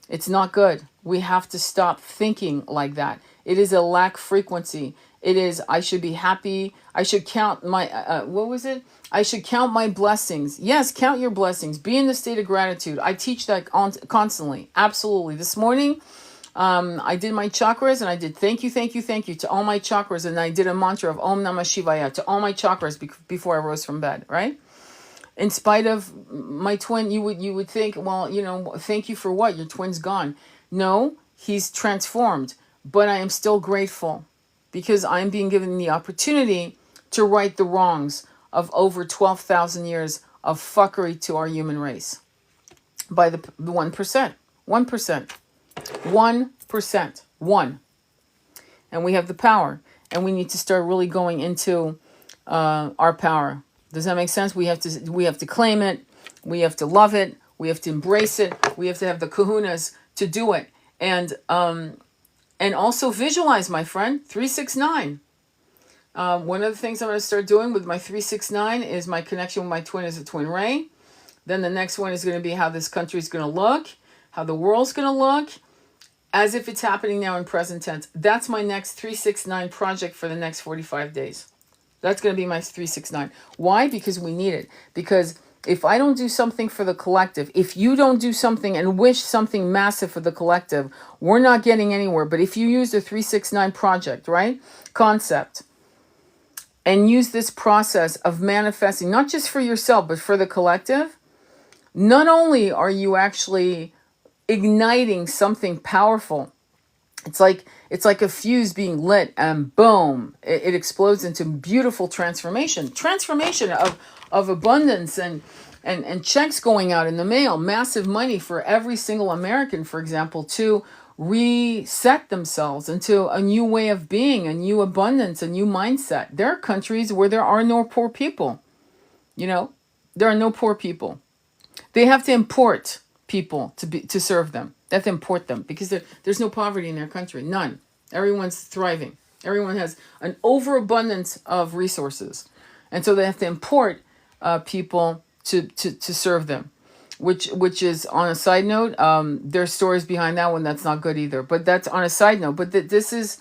It's not good. We have to stop thinking like that. It is a lack frequency. It is, I should be happy. I should count my, what was it? I should count my blessings. Yes, count your blessings. Be in the state of gratitude. I teach that constantly. Absolutely. This morning, I did my chakras, and I did thank you to all my chakras. And I did a mantra of Om Namah Shivaya to all my chakras before I rose from bed, right? In spite of my twin, you would think, well, thank you for what? Your twin's gone. No, he's transformed. But I am still grateful because I'm being given the opportunity to right the wrongs of over 12,000 years of fuckery to our human race by the 1%. 1%. 1%. 1. And we have the power. And we need to start really going into our power. Does that make sense? We have to claim it. We have to love it. We have to embrace it. We have to have the kahunas to do it. And also visualize, my friend, 369. One of the things I'm going to start doing with my 369 is my connection with my twin is a TWINRAY. Then the next one is going to be how this country is going to look, how the world's going to look, as if it's happening now in present tense. That's my next 369 project for the next 45 days. That's going to be my 369. Why? Because we need it. Because if I don't do something for the collective, if you don't do something and wish something massive for the collective, we're not getting anywhere. But if you use the 369 project, right, concept, and use this process of manifesting, not just for yourself, but for the collective, not only are you actually igniting something powerful, it's like a fuse being lit and boom, it explodes into beautiful transformation of abundance and checks going out in the mail, massive money for every single American, for example, to reset themselves into a new way of being, a new abundance, a new mindset. There are countries where there are no poor people. There are no poor people. They have to import people to serve them. They have to import them because there's no poverty in their country. None. Everyone's thriving. Everyone has an overabundance of resources. And so they have to import people to serve them, which is, on a side note, there's stories behind that one that's not good either. But that's on a side note. But this is,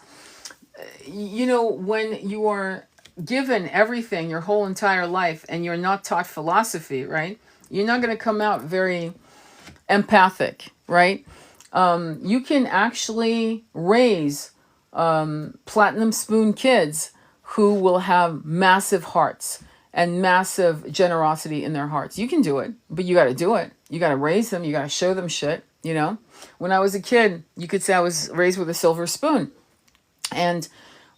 when you are given everything your whole entire life and you're not taught philosophy, right? You're not going to come out very empathic, right? You can actually raise platinum spoon kids who will have massive hearts and massive generosity in their hearts. You can do it, but you got to do it. You got to raise them. You got to show them shit, When I was a kid, you could say I was raised with a silver spoon. And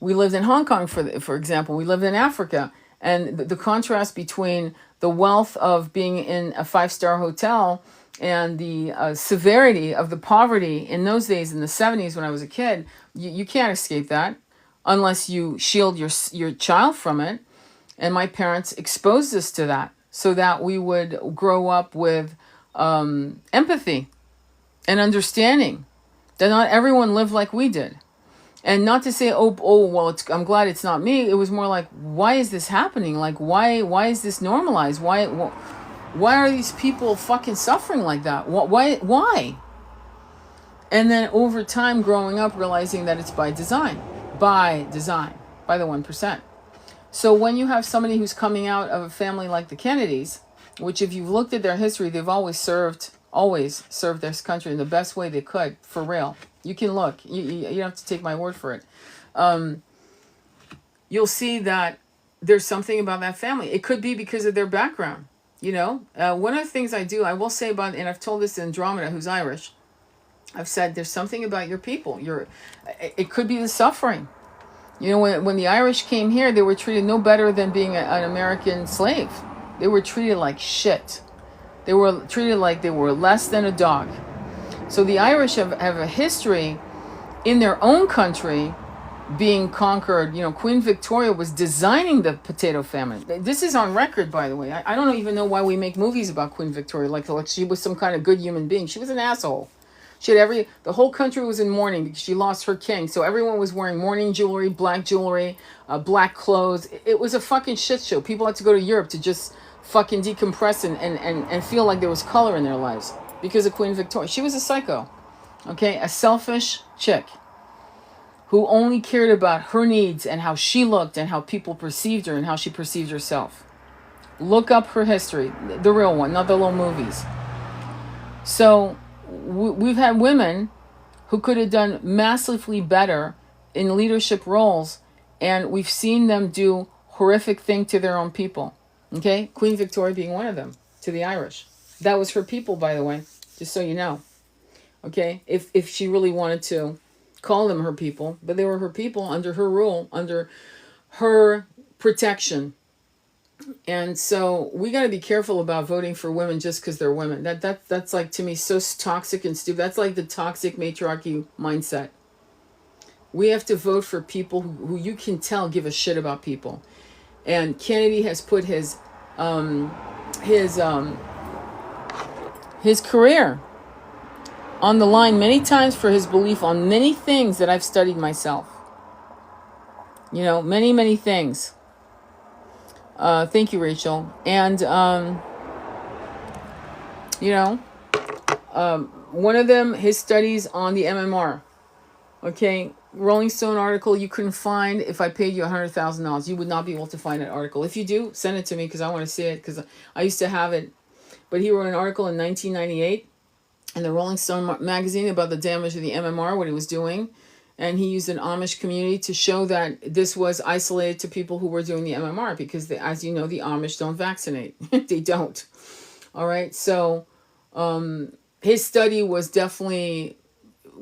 we lived in Hong Kong, for example. We lived in Africa. And the contrast between the wealth of being in a 5-star hotel and the severity of the poverty in those days, in the 70s when I was a kid, you can't escape that unless you shield your child from it. And my parents exposed us to that so that we would grow up with empathy and understanding that not everyone lived like we did. And not to say, well, I'm glad it's not me. It was more like, why is this happening? Like, why is this normalized? Why are these people fucking suffering like that? Why? And then over time, growing up, realizing that it's by design, by the 1%. So when you have somebody who's coming out of a family like the Kennedys, which if you've looked at their history, they've always served this country in the best way they could, for real. You can look. You don't have to take my word for it. You'll see that there's something about that family. It could be because of their background. One of the things I will say about, and I've told this to Andromeda, who's Irish, I've said there's something about your people. It could be the suffering. When the Irish came here, they were treated no better than being an American slave. They were treated like shit. They were treated like they were less than a dog. So the Irish have a history in their own country being conquered. Queen Victoria was designing the potato famine. This is on record, by the way. I don't even know why we make movies about Queen Victoria, like she was some kind of good human being. She was an asshole. The whole country was in mourning because she lost her king. So everyone was wearing mourning jewelry, black clothes. It was a fucking shit show. People had to go to Europe to just fucking decompress and feel like there was color in their lives because of Queen Victoria. She was a psycho, okay? A selfish chick who only cared about her needs and how she looked and how people perceived her and how she perceived herself. Look up her history, the real one, not the little movies. So we've had women who could have done massively better in leadership roles, and we've seen them do horrific things to their own people. Okay? Queen Victoria being one of them, to the Irish. That was her people, by the way, just so you know. Okay? If she really wanted to call them her people, but they were her people under her rule, under her protection. And so we got to be careful about voting for women just because they're women. That's like, to me, so toxic and stupid. That's like the toxic matriarchy mindset. We have to vote for people who you can tell give a shit about people. And Kennedy has put his career on the line many times for his belief on many things that I've studied myself. Many, many things. Thank you, Rachel. And You know, one of them, his studies on the MMR. Okay, Rolling Stone article you couldn't find. If I paid you $100,000, you would not be able to find that article. If you do, send it to me because I want to see it, because I used to have it. But he wrote an article in 1998 in the Rolling Stone magazine about the damage of the MMR, what he was doing. And he used an Amish community to show that this was isolated to people who were doing the MMR, because, as you know, the Amish don't vaccinate. They don't. All right. So his study was definitely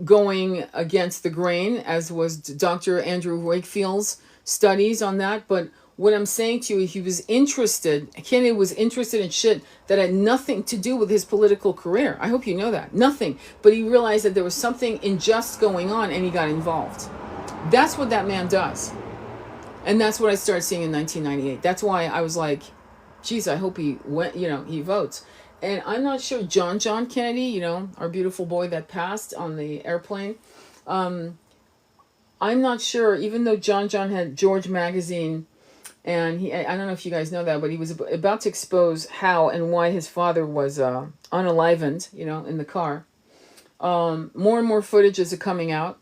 going against the grain, as was Dr. Andrew Wakefield's studies on that. But what I'm saying to you, he was interested, Kennedy was interested in shit that had nothing to do with his political career. I hope you know that. Nothing. But he realized that there was something unjust going on, and he got involved. That's what that man does. And that's what I started seeing in 1998. That's why I was like, geez, I hope he went, he votes. And I'm not sure John Kennedy, our beautiful boy that passed on the airplane. I'm not sure, even though John had George magazine, and I don't know if you guys know that, but he was about to expose how and why his father was unalivened, in the car. More and more footages are coming out.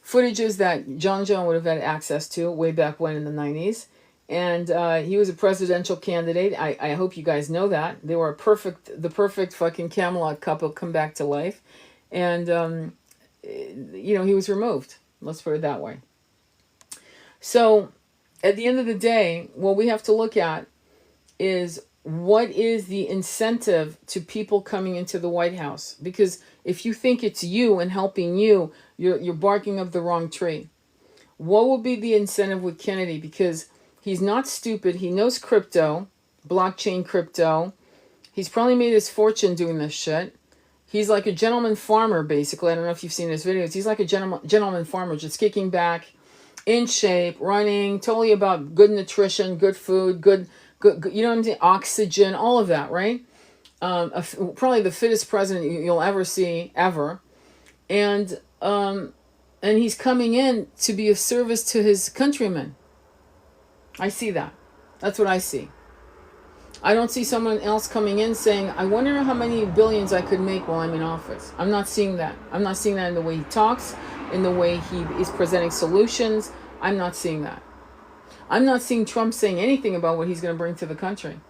Footages that John would have had access to way back when in the 90s. And he was a presidential candidate. I hope you guys know that. They were the perfect fucking Camelot couple come back to life. And, he was removed. Let's put it that way. So at the end of the day, what we have to look at is, what is the incentive to people coming into the White House? Because if you think it's you and helping you, you're barking up the wrong tree. What will be the incentive with Kennedy? Because he's not stupid. He knows crypto, blockchain crypto. He's probably made his fortune doing this shit. He's like a gentleman farmer, basically. I don't know if you've seen his videos. He's like a gentleman farmer, just kicking back, in shape, running, totally about good nutrition, good food, good you know what I'm saying? Oxygen, all of that, right? Probably the fittest president you'll ever see, ever. And he's coming in to be of service to his countrymen. I see that. That's what I see. I don't see someone else coming in saying, I wonder how many billions I could make while I'm in office. I'm not seeing that. I'm not seeing that in the way he talks, in the way he is presenting solutions. I'm not seeing that. I'm not seeing Trump saying anything about what he's going to bring to the country.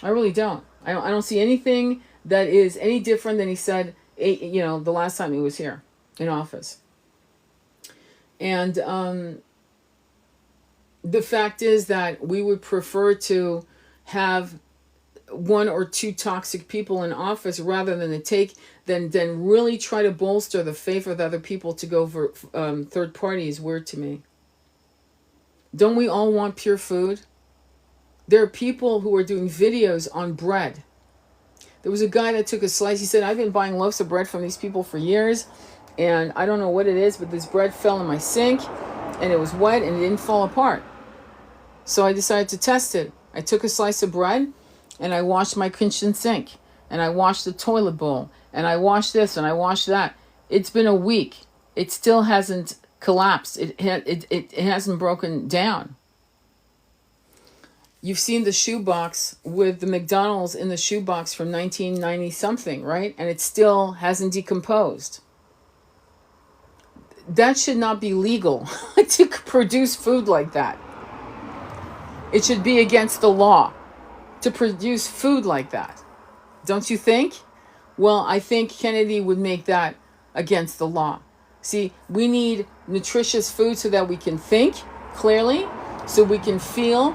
I really don't. I don't see anything that is any different than he said, the last time he was here in office. And the fact is that we would prefer to have one or two toxic people in office rather than really try to bolster the faith of other people to go for third party is weird to me. Don't we all want pure food? There are people who are doing videos on bread. There was a guy that took a slice. He said, I've been buying loaves of bread from these people for years, and I don't know what it is, but this bread fell in my sink, and it was wet, and it didn't fall apart. So I decided to test it. I took a slice of bread, and I washed my kitchen sink, and I washed the toilet bowl, and I washed this, and I washed that. It's been a week. It still hasn't collapsed. It hasn't broken down. You've seen the shoebox with the McDonald's in the shoebox from 1990 something, right? And it still hasn't decomposed. That should not be legal to produce food like that. It should be against the law to produce food like that. Don't you think? Well, I think Kennedy would make that against the law. See, we need nutritious food so that we can think clearly, so we can feel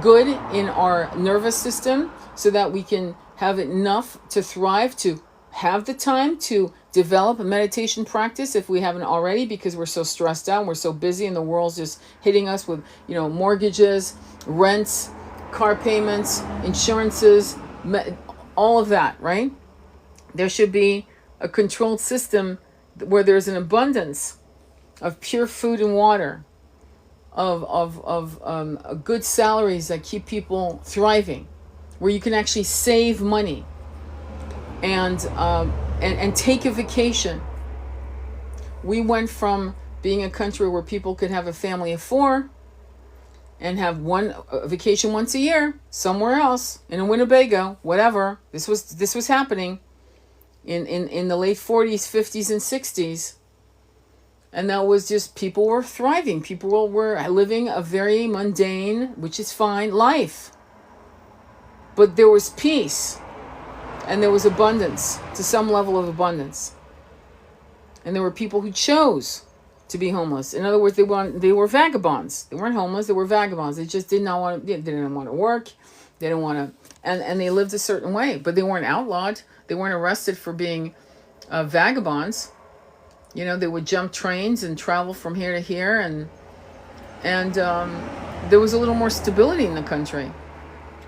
good in our nervous system, so that we can have enough to thrive, to have the time to develop a meditation practice if we haven't already, because we're so stressed out and we're so busy and the world's just hitting us with, mortgages, rents, car payments, insurances, all of that, right? There should be a controlled system where there's an abundance of pure food and water, of good salaries that keep people thriving, where you can actually save money and take a vacation. We went from being a country where people could have a family of 4 and have one vacation once a year somewhere else in a Winnebago, whatever. This was happening in the late 40s, 50s, and 60s. And that was just, people were thriving. People were living a very mundane, which is fine, life. But there was peace. And there was abundance, to some level of abundance. And there were people who chose to be homeless. In other words, they were vagabonds. They weren't homeless, they were vagabonds. They just didn't want to work. They didn't want to, and they lived a certain way. But they weren't outlawed. They weren't arrested for being vagabonds. You know, they would jump trains and travel from here to here, and there was a little more stability in the country.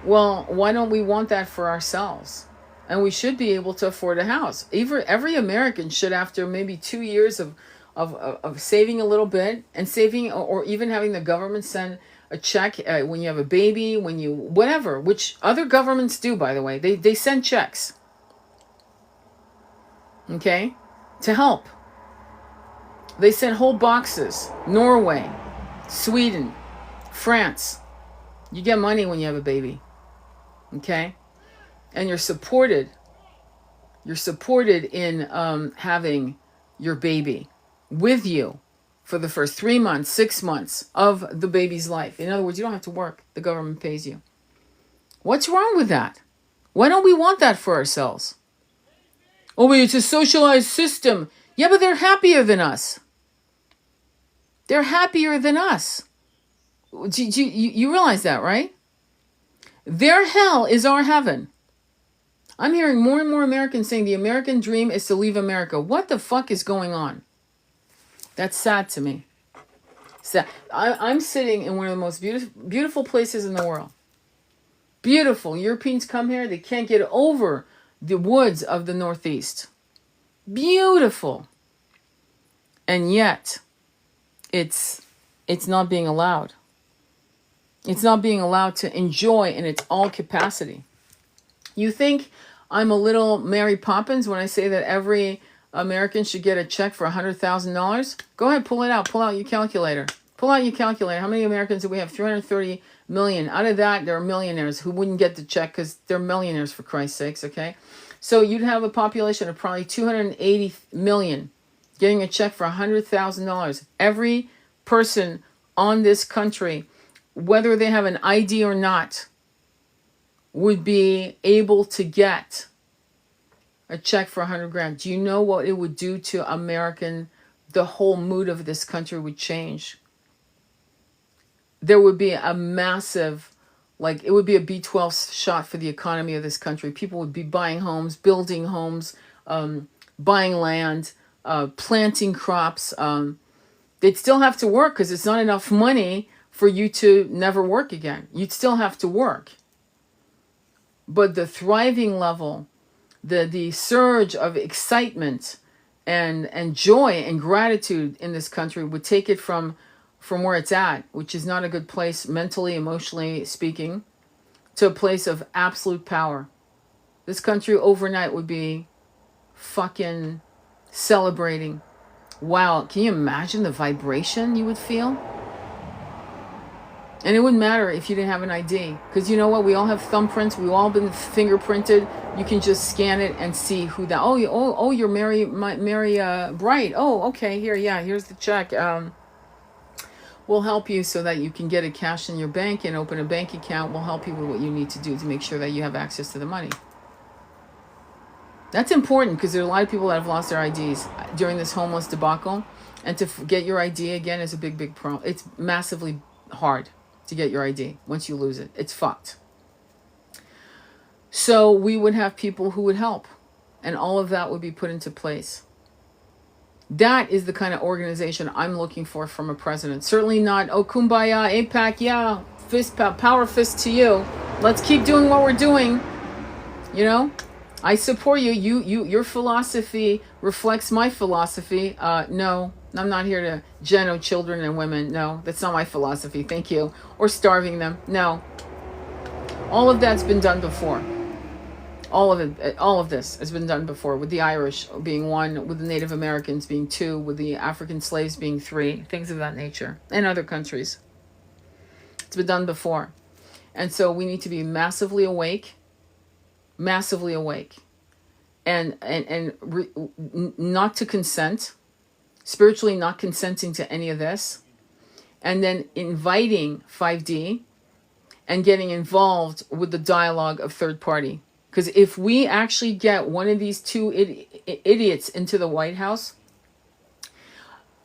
Well, why don't we want that for ourselves? And we should be able to afford a house. Every American should, after maybe 2 years of saving a little bit, and saving, or even having the government send a check when you have a baby, when you, whatever, which other governments do, by the way. They send checks. Okay? To help. They sent whole boxes. Norway, Sweden, France. You get money when you have a baby. Okay? And you're supported. You're supported in having your baby with you for the first 3 months, 6 months of the baby's life. In other words, you don't have to work. The government pays you. What's wrong with that? Why don't we want that for ourselves? Oh, but it's a socialized system. Yeah, but they're happier than us. They're happier than us. You realize that, right? Their hell is our heaven. I'm hearing more and more Americans saying the American dream is to leave America. What the fuck is going on? That's sad to me. Sad. I'm sitting in one of the most beautiful places in the world. Beautiful. Europeans come here, they can't get over the woods of the Northeast. Beautiful. And yet, it's not being allowed. It's not being allowed to enjoy in its all capacity. You think I'm a little Mary Poppins when I say that every American should get a check for $100,000? Go ahead, pull it out. Pull out your calculator. Pull out your calculator. How many Americans do we have? 330 million. Out of that, there are millionaires who wouldn't get the check because they're millionaires, for Christ's sakes, okay? So you'd have a population of probably 280 million getting a check for $100,000. Every person on this country, whether they have an ID or not, would be able to get a check for 100 grand. Do you know what it would do to American? The whole mood of this country would change. There would be a massive, like, it would be a B12 shot for the economy of this country. People would be buying homes, building homes, buying land, planting crops. They'd still have to work because it's not enough money for you to never work again. You'd still have to work. But the thriving level, the surge of excitement and joy and gratitude in this country would take it from where it's at, which is not a good place mentally, emotionally speaking, to a place of absolute power. This country overnight would be fucking celebrating. Wow, can you imagine the vibration you would feel? And it wouldn't matter if you didn't have an ID. Because you know what? We all have thumbprints. We've all been fingerprinted. You can just scan it and see who that... Oh, you're Mary Bright. Oh, okay. Here's the check. We'll help you so that you can get it cash in your bank and open a bank account. We'll help you with what you need to do to make sure that you have access to the money. That's important because there are a lot of people that have lost their IDs during this homeless debacle. And to get your ID again is a big problem. It's massively hard to get your ID. Once you lose it, it's fucked. So we would have people who would help, and all of that would be put into place. That is the kind of organization I'm looking for from a president. Certainly not, oh, kumbaya, AIPAC, yeah, fist, power fist to you. Let's keep doing what we're doing. You know, I support you. Your philosophy reflects my philosophy. No, I'm not here to geno children and women. No, that's not my philosophy. Thank you. Or starving them. No. All of that's been done before. All of this has been done before, with the Irish being 1, with the Native Americans being 2, with the African slaves being 3, things of that nature, and other countries. It's been done before. And so we need to be massively awake, and not to consent, spiritually not consenting to any of this, and then inviting 5D and getting involved with the dialogue of third party. Because if we actually get one of these two idiots into the White House,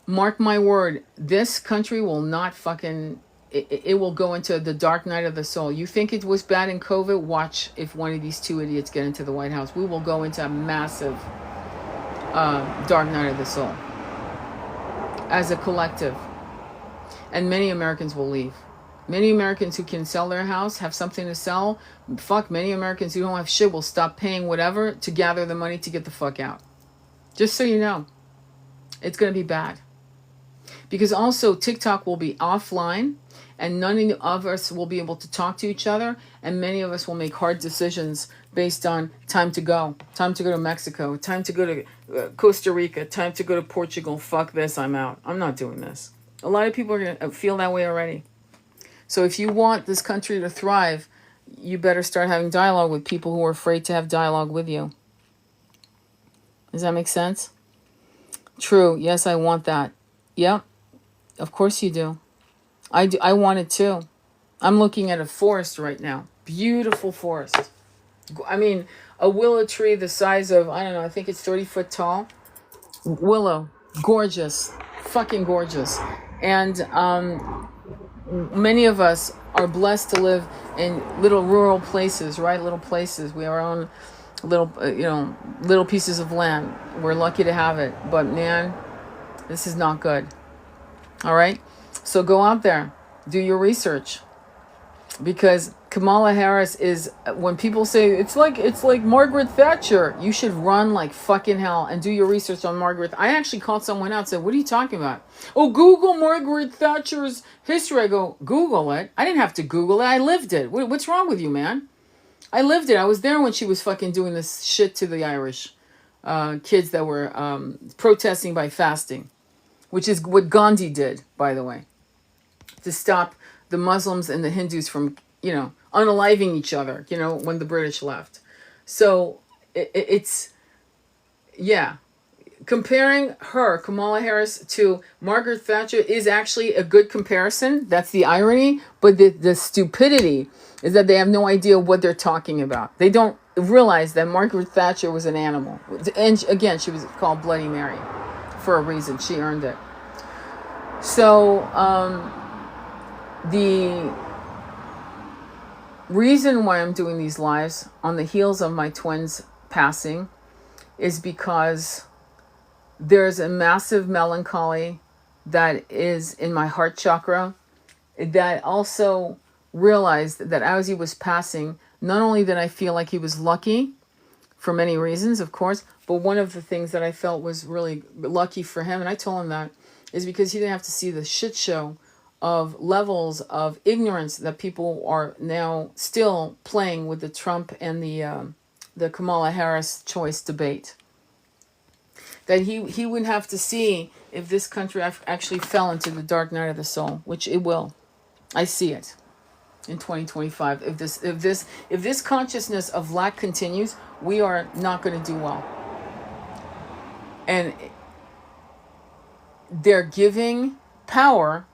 mark my word, this country will not fucking, it will go into the dark night of the soul. You think it was bad in COVID? Watch if one of these two idiots get into the White House. We will go into a massive dark night of the soul as a collective. And many Americans will leave. Many Americans who can sell their house, have something to sell, many Americans who don't have shit will stop paying whatever to gather the money to get the fuck out. Just so you know, it's going to be bad. Because also TikTok will be offline and none of us will be able to talk to each other, and many of us will make hard decisions based on time to go to Mexico, time to go to Costa Rica, time to go to Portugal. Fuck this, I'm out. I'm not doing this. A lot of people are going to feel that way already. So if you want this country to thrive, you better start having dialogue with people who are afraid to have dialogue with you. Does that make sense? True. Yes, I want that. Yep. Of course you do. I do. I want it too. I'm looking at a forest right now. Beautiful forest. I mean, a willow tree the size of, I don't know, I think it's 30 foot tall. Willow. Gorgeous. Fucking gorgeous. And many of us are blessed to live in little rural places, right? Little places. We have our own little, little pieces of land. We're lucky to have it. But man, this is not good. All right? So go out there. Do your research. Because Kamala Harris is, when people say, it's like Margaret Thatcher, you should run like fucking hell and do your research on Margaret. I actually called someone out and said, what are you talking about? Oh, Google Margaret Thatcher's history. I go, Google it? I didn't have to Google it. I lived it. What's wrong with you, man? I lived it. I was there when she was fucking doing this shit to the Irish kids that were protesting by fasting, which is what Gandhi did, by the way, to stop the Muslims and the Hindus from, unaliving each other, when the British left. So it's, yeah. Comparing her, Kamala Harris, to Margaret Thatcher is actually a good comparison. That's the irony. But the stupidity is that they have no idea what they're talking about. They don't realize that Margaret Thatcher was an animal. And again, she was called Bloody Mary for a reason. She earned it. So, the reason why I'm doing these lives on the heels of my twins passing is because there's a massive melancholy that is in my heart chakra, that also realized that as he was passing, not only did I feel like he was lucky for many reasons, of course, but one of the things that I felt was really lucky for him, and I told him that, is because he didn't have to see the shit show of levels of ignorance that people are now still playing with the Trump and the Kamala Harris choice debate. That he wouldn't have to see if this country actually fell into the dark night of the soul, which it will. I see it in 2025. If this consciousness of lack continues, we are not going to do well. And they're giving power.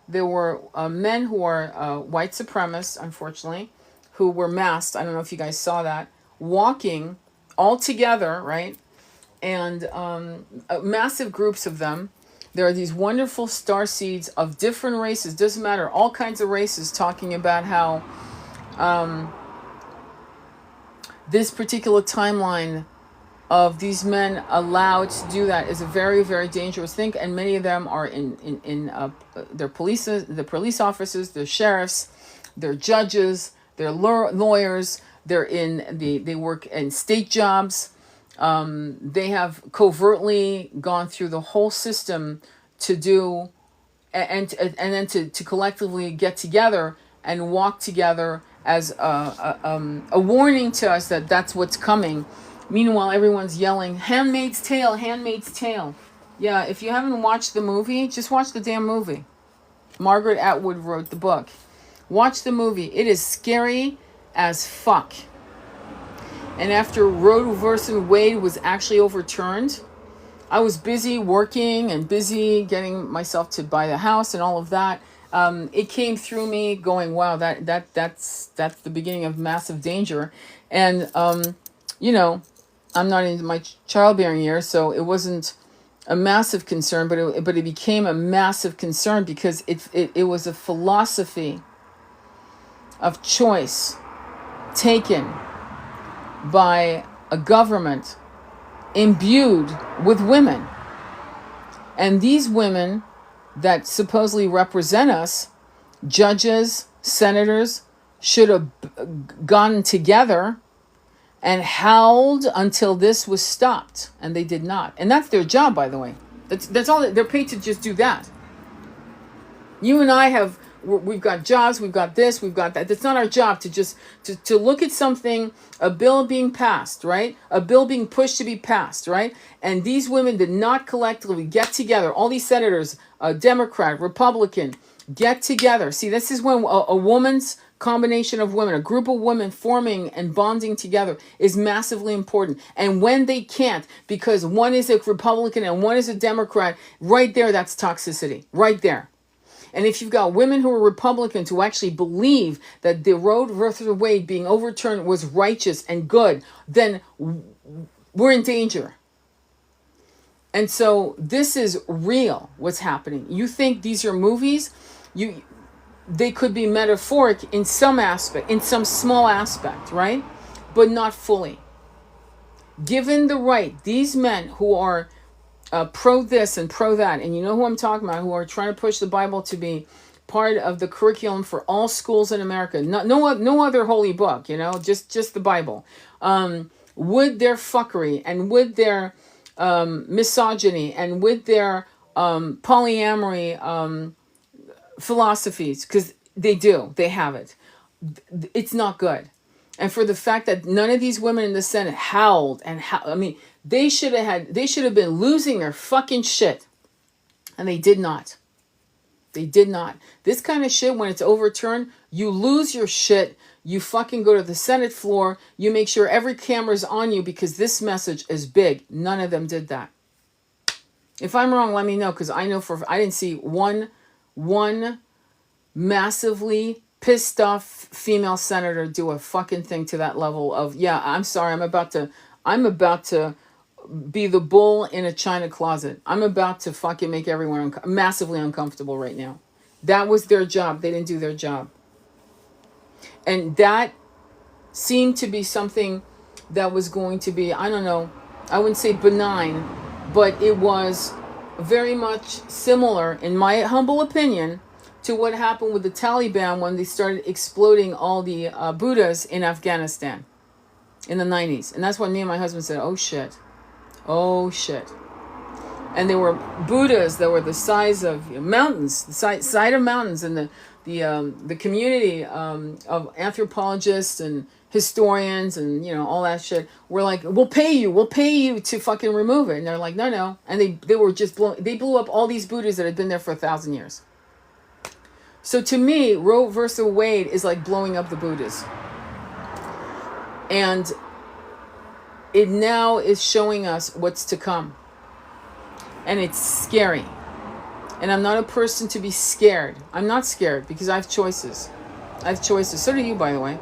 There were men who are white supremacists, unfortunately, who were masked. I don't know if you guys saw that, walking all together, right? And massive groups of them. There are these wonderful starseeds of different races, doesn't matter, all kinds of races, talking about how this particular timeline of these men allowed to do that is a very, very dangerous thing. And many of them are in their the police officers, they're sheriffs, they're judges, they're lawyers, they work in state jobs. They have covertly gone through the whole system to do, and then to collectively get together and walk together as a warning to us that that's what's coming. Meanwhile, everyone's yelling, Handmaid's Tale, Handmaid's Tale. Yeah, if you haven't watched the movie, just watch the damn movie. Margaret Atwood wrote the book. Watch the movie. It is scary as fuck. And after Roe versus Wade was actually overturned, I was busy working and busy getting myself to buy the house and all of that. It came through me going, wow, that's the beginning of massive danger. And you know, I'm not into my childbearing years, so it wasn't a massive concern, but it became a massive concern because it was a philosophy of choice taken by a government imbued with women. And these women that supposedly represent us, judges, senators, should have gone together and howled until this was stopped, and they did not. And that's their job, by the way. That's all. They're paid to just do that. You and I we've got jobs, we've got this, we've got that. That's not our job to just to look at something, a bill being passed, right? A bill being pushed to be passed, right? And these women did not collectively get together. All these senators, Democrat, Republican, get together. See, this is when a woman's combination of women, a group of women forming and bonding together is massively important. And when they can't, because one is a Republican and one is a Democrat, right there, that's toxicity, right there. And if you've got women who are Republicans who actually believe that the Roe versus Wade being overturned was righteous and good, then we're in danger. And so this is real, what's happening. You think these are movies? They could be metaphoric in some aspect, in some small aspect, right? But not fully. Given the right, these men who are pro this and pro that, and you know who I'm talking about, who are trying to push the Bible to be part of the curriculum for all schools in America. No other holy book, just the Bible. With their fuckery and with their misogyny and with their polyamory philosophies, because they have it. It's not good. And for the fact that none of these women in the Senate howled they should have been losing their fucking shit. And they did not. They did not. This kind of shit, when it's overturned, you lose your shit. You fucking go to the Senate floor. You make sure every camera's on you because this message is big. None of them did that. If I'm wrong, let me know, because I know I didn't see one massively pissed off female senator do a fucking thing to that level of, yeah, I'm sorry, I'm about to be the bull in a china closet. I'm about to fucking make everyone massively uncomfortable right now. That was their job. They didn't do their job. And that seemed to be something that was going to be, I don't know, I wouldn't say benign, but it was very much similar, in my humble opinion, to what happened with the Taliban when they started exploding all the Buddhas in Afghanistan in the 90s. And that's when me and my husband said, oh shit. And there were Buddhas that were the size of mountains, the size of mountains, and the community of anthropologists and historians and all that shit were like, we'll pay you to fucking remove it. And they're like, no. And they were just they blew up all these Buddhas that had been there for 1,000 years. So to me, Roe versus Wade is like blowing up the Buddhas. And it now is showing us what's to come. And it's scary. And I'm not a person to be scared. I'm not scared because I have choices. So do you, by the way.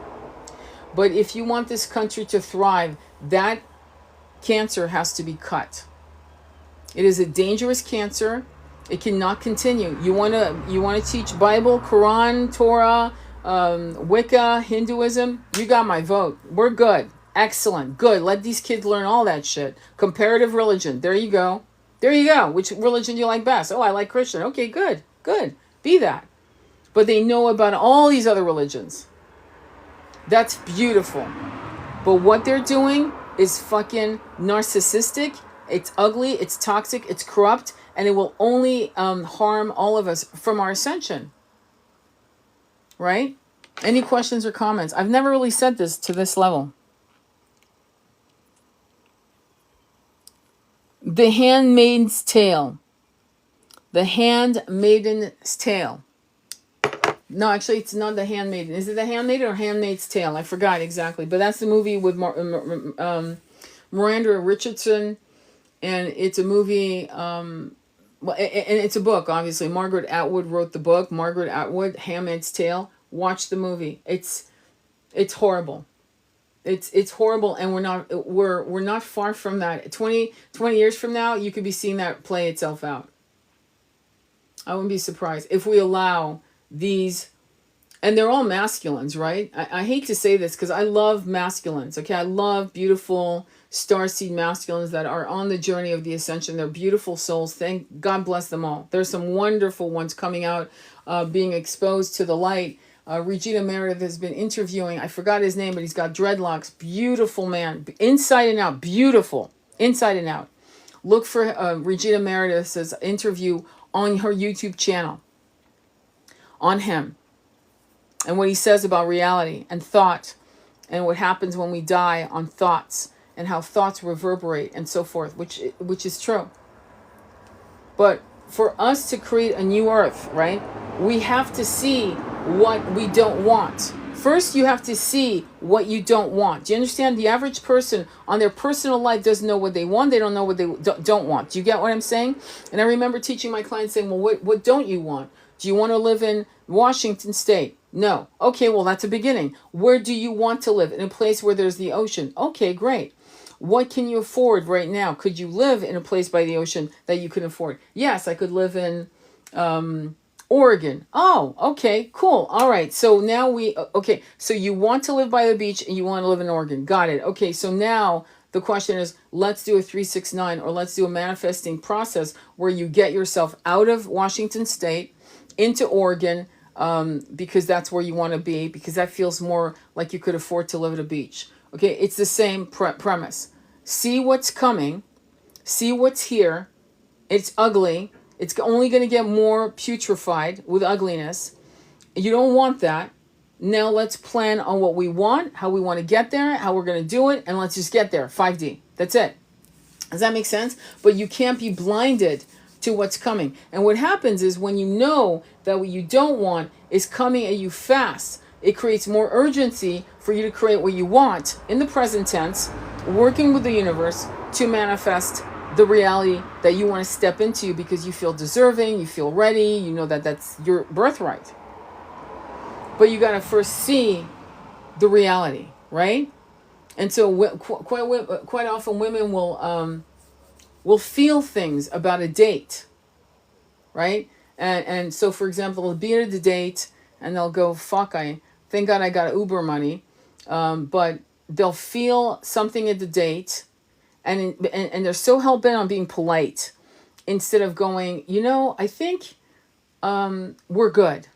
But if you want this country to thrive, that cancer has to be cut. It is a dangerous cancer. It cannot continue. You want to teach Bible, Quran, Torah, Wicca, Hinduism? You got my vote. We're good. Excellent. Good. Let these kids learn all that shit. Comparative religion. There you go. Which religion do you like best? Oh, I like Christian. Okay, good. Be that. But they know about all these other religions. That's beautiful. But what they're doing is fucking narcissistic. It's ugly. It's toxic. It's corrupt. And it will only harm all of us from our ascension. Right? Any questions or comments? I've never really said this to this level. The Handmaid's Tale. The Handmaiden's Tale. No, actually, it's not The Handmaiden. Is it The Handmaiden or Handmaid's Tale? I forgot exactly. But that's the movie with Miranda Richardson. And it's a movie, well, and it's a book, obviously. Margaret Atwood wrote the book. Margaret Atwood, Handmaid's Tale. Watch the movie. It's horrible. It's horrible, and we're not far from that. 20 years from now, you could be seeing that play itself out. I wouldn't be surprised if we allow these, and they're all masculines, right? I hate to say this because I love masculines. Okay, I love beautiful starseed masculines that are on the journey of the ascension. They're beautiful souls. Thank God, bless them all. There's some wonderful ones coming out, being exposed to the light. Regina Meredith has been interviewing, I forgot his name, but he's got dreadlocks. Beautiful man, inside and out, beautiful, inside and out. Look for Regina Meredith's interview on her YouTube channel on him and what he says about reality and thought and what happens when we die on thoughts and how thoughts reverberate and so forth, which is true. But for us to create a new earth, right, we have to see what we don't want. First, you have to see what you don't want. Do you understand? The average person on their personal life doesn't know what they want. They don't know what they don't want. Do you get what I'm saying? And I remember teaching my clients saying, well, what don't you want? Do you want to live in Washington State? No. Okay, well, that's a beginning. Where do you want to live? In a place where there's the ocean. Okay, great. What can you afford right now? Could you live in a place by the ocean that you can afford? Yes, I could live in Oregon. Oh, okay, cool. All right. So now okay. So you want to live by the beach and you want to live in Oregon. Got it. Okay. So now the question is, let's do a 369 or let's do a manifesting process where you get yourself out of Washington State into Oregon, because that's where you want to be, because that feels more like you could afford to live at a beach. Okay. It's the same premise. See what's coming. See what's here. It's ugly. It's only going to get more putrefied with ugliness. You don't want that. Now let's plan on what we want, how we want to get there, how we're going to do it, and let's just get there. 5D. That's it. Does that make sense? But you can't be blinded to what's coming. And what happens is when you know that what you don't want is coming at you fast, it creates more urgency for you to create what you want in the present tense, working with the universe to manifest the reality that you want to step into because you feel deserving, you feel ready, you know that that's your birthright. But you got to first see the reality, right? And so quite often women will feel things about a date, right? And so, for example, they'll be at the date and they'll go, fuck, thank God I got Uber money. But they'll feel something at the date. And they're so hell-bent on being polite instead of going, I think we're good.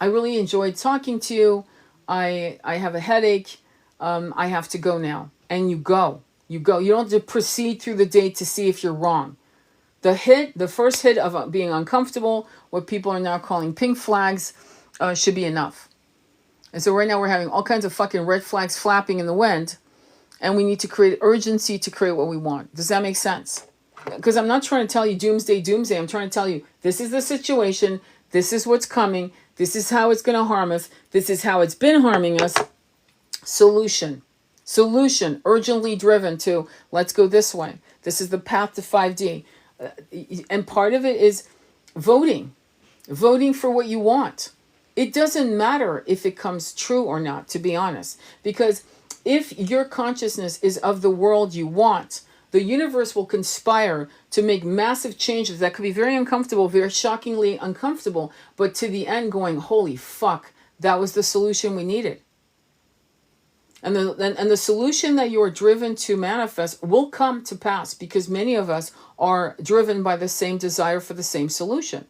I really enjoyed talking to you. I have a headache. I have to go now. And you go. You don't have to proceed through the date to see if you're wrong. The first hit of being uncomfortable, what people are now calling pink flags, should be enough. And so right now we're having all kinds of fucking red flags flapping in the wind. And we need to create urgency to create what we want. Does that make sense? Because I'm not trying to tell you doomsday. I'm trying to tell you this is the situation. This is what's coming. This is how it's going to harm us. This is how it's been harming us. Solution. Urgently driven to let's go this way. This is the path to 5D. And part of it is voting for what you want. It doesn't matter if it comes true or not, to be honest, because if your consciousness is of the world you want, the universe will conspire to make massive changes that could be very uncomfortable, very shockingly uncomfortable, but to the end going, holy fuck, that was the solution we needed. And the solution that you are driven to manifest will come to pass because many of us are driven by the same desire for the same solution.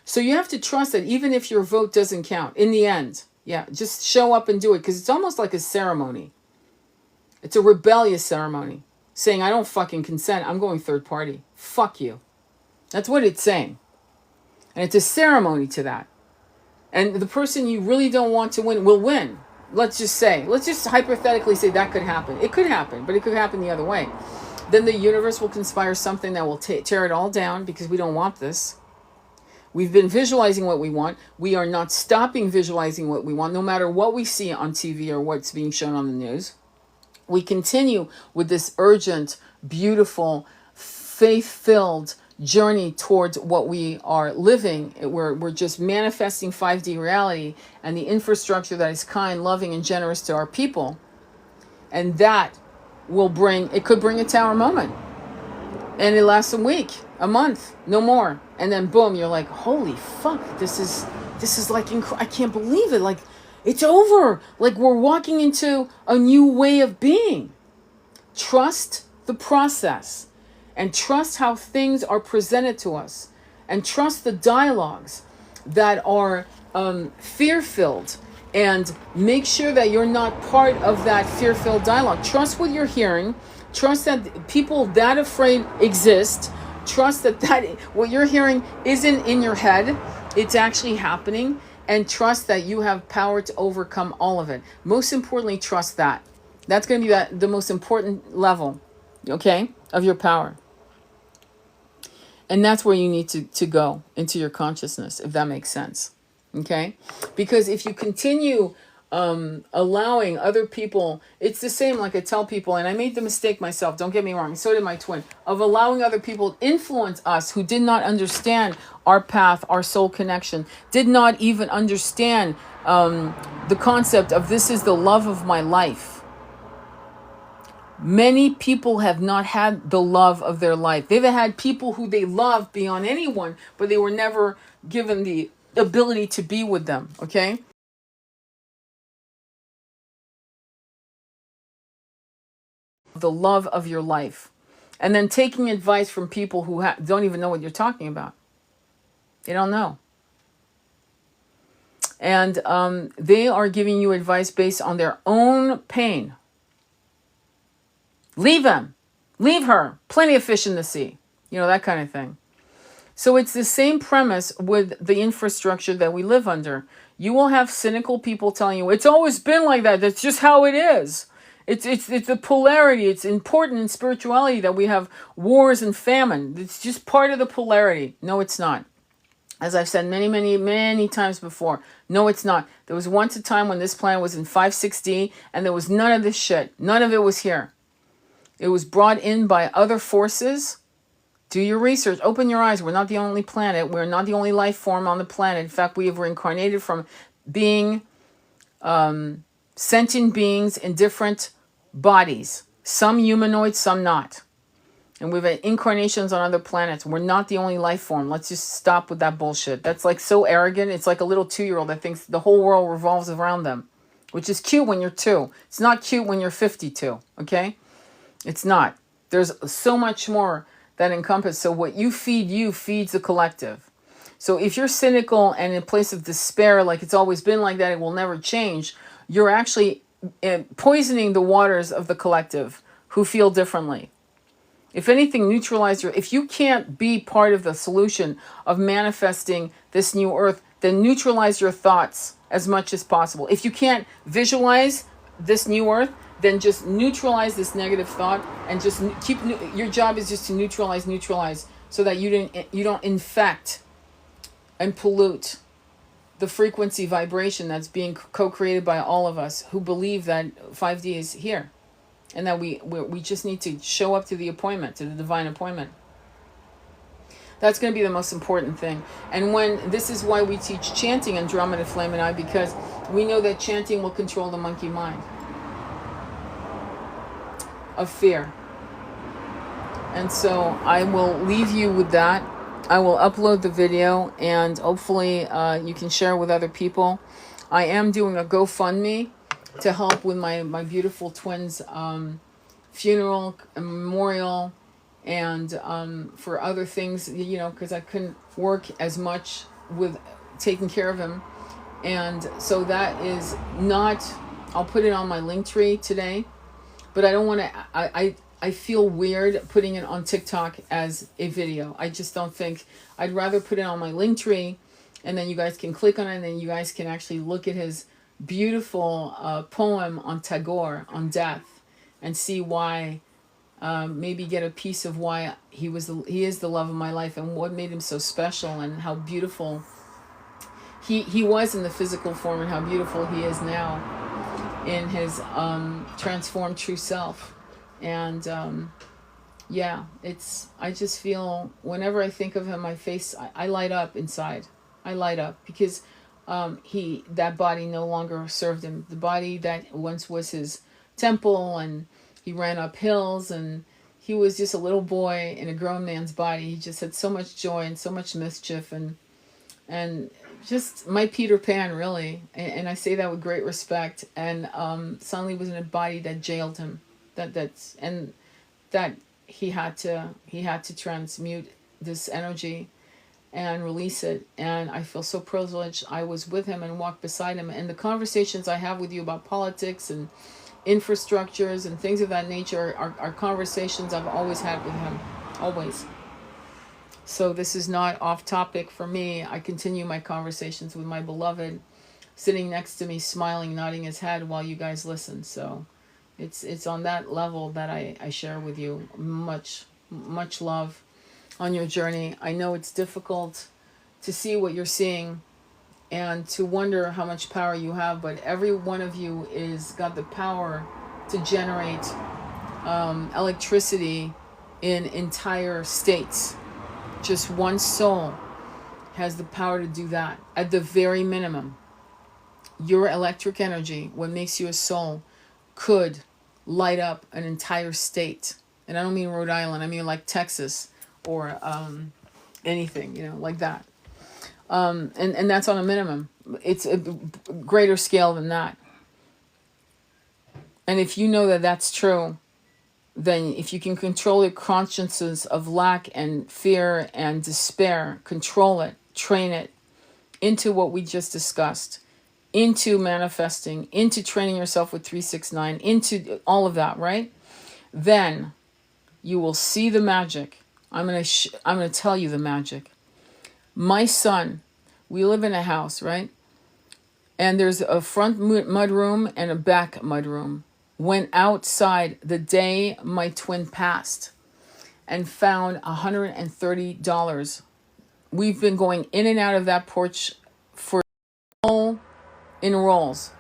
So you have to trust that even if your vote doesn't count, in the end, yeah, just show up and do it because it's almost like a ceremony. It's a rebellious ceremony saying, I don't fucking consent. I'm going third party. Fuck you. That's what it's saying. And it's a ceremony to that. And the person you really don't want to win will win. Let's just hypothetically say that could happen. It could happen, but it could happen the other way. Then the universe will conspire something that will tear it all down because we don't want this. We've been visualizing what we want. We are not stopping visualizing what we want, no matter what we see on TV or what's being shown on the news. We continue with this urgent, beautiful, faith-filled journey towards what we are living. We're just manifesting 5D reality and the infrastructure that is kind, loving, and generous to our people. And that will bring, it could bring a tower moment. And it lasts a week, a month, no more. And then boom, you're like, holy fuck, this is like, I can't believe it. Like, it's over. Like, we're walking into a new way of being. Trust the process and trust how things are presented to us and trust the dialogues that are fear-filled, and make sure that you're not part of that fear-filled dialogue. Trust what you're hearing. Trust that people that afraid exist. Trust that what you're hearing isn't in your head. It's actually happening. And trust that you have power to overcome all of it. Most importantly, trust that. That's going to be the most important level, okay, of your power. And that's where you need to go into your consciousness, if that makes sense. Okay? Because if you continue allowing other people, it's the same, like I tell people, and I made the mistake myself, don't get me wrong, so did my twin, of allowing other people to influence us who did not understand our path, our soul connection, did not even understand the concept of this is the love of my life. Many people have not had the love of their life. They've had people who they love beyond anyone, but they were never given the ability to be with them, okay? The love of your life. And then taking advice from people who don't even know what you're talking about. They don't know. And they are giving you advice based on their own pain. Leave him. Leave her. Plenty of fish in the sea. You know, that kind of thing. So it's the same premise with the infrastructure that we live under. You will have cynical people telling you, it's always been like that. That's just how it is. It's the polarity. It's important in spirituality that we have wars and famine. It's just part of the polarity. No, it's not. As I've said many, many, many times before, no, it's not. There was once a time when this planet was in 5-6D and there was none of this shit. None of it was here. It was brought in by other forces. Do your research. Open your eyes. We're not the only planet. We're not the only life form on the planet. In fact, we have reincarnated from being sentient beings in different bodies. Some humanoid, some not. And we've had incarnations on other planets. We're not the only life form. Let's just stop with that bullshit. That's like so arrogant. It's like a little 2-year-old that thinks the whole world revolves around them. Which is cute when you're 2. It's not cute when you're 52. Okay? It's not. There's so much more that encompass. So what you feeds the collective. So if you're cynical and in a place of despair, like it's always been like that, it will never change, you're actually poisoning the waters of the collective who feel differently. If anything, if you can't be part of the solution of manifesting this new earth, then neutralize your thoughts as much as possible. If you can't visualize this new earth, then just neutralize this negative thought and just keep, your job is just to neutralize so that you don't infect and pollute the frequency vibration that's being co-created by all of us who believe that 5D is here. And that we just need to show up to the appointment, to the divine appointment. That's going to be the most important thing. And this is why we teach chanting in Andromeda Flame and I, because we know that chanting will control the monkey mind of fear. And so I will leave you with that. I will upload the video and hopefully you can share with other people. I am doing a GoFundMe to help with my beautiful twins' funeral, memorial, and for other things, you know, because I couldn't work as much with taking care of him. And so that is not, I'll put it on my Linktree today, but I don't want to, I feel weird putting it on TikTok as a video. I just don't think, I'd rather put it on my Linktree, and then you guys can click on it, and then you guys can actually look at his beautiful poem on Tagore, on death, and see why maybe get a piece of why he is the love of my life, and what made him so special, and how beautiful he was in the physical form, and how beautiful he is now in his transformed true self. And yeah, I just feel, whenever I think of him, my face, I light up inside. I light up because that body no longer served him. The body that once was his temple, and he ran up hills, and he was just a little boy in a grown man's body. He just had so much joy and so much mischief, and just my Peter Pan, really. And I say that with great respect. And suddenly was in a body that jailed him. That he had to transmute this energy and release it. And I feel so privileged. I was with him and walked beside him. And the conversations I have with you about politics and infrastructures and things of that nature are conversations I've always had with him. Always. So this is not off topic for me. I continue my conversations with my beloved, sitting next to me, smiling, nodding his head while you guys listen. So it's on that level that I share with you. Much love on your journey. I know it's difficult to see what you're seeing and to wonder how much power you have, but every one of you is got the power to generate electricity in entire states. Just one soul has the power to do that. At the very minimum, your electric energy, what makes you a soul, could light up an entire state. And I don't mean Rhode Island, I mean like Texas or anything, like that. And that's on a minimum. It's a greater scale than that. And if you know that that's true, then if you can control your consciences of lack and fear and despair, control it, train it into what we just discussed, into manifesting, into training yourself with 369, into all of that, right? Then you will see the magic. I'm going to tell you the magic. My son, we live in a house, right? And there's a front mud room and a back mud room. Went outside the day my twin passed and found $130. We've been going in and out of that porch for in rolls.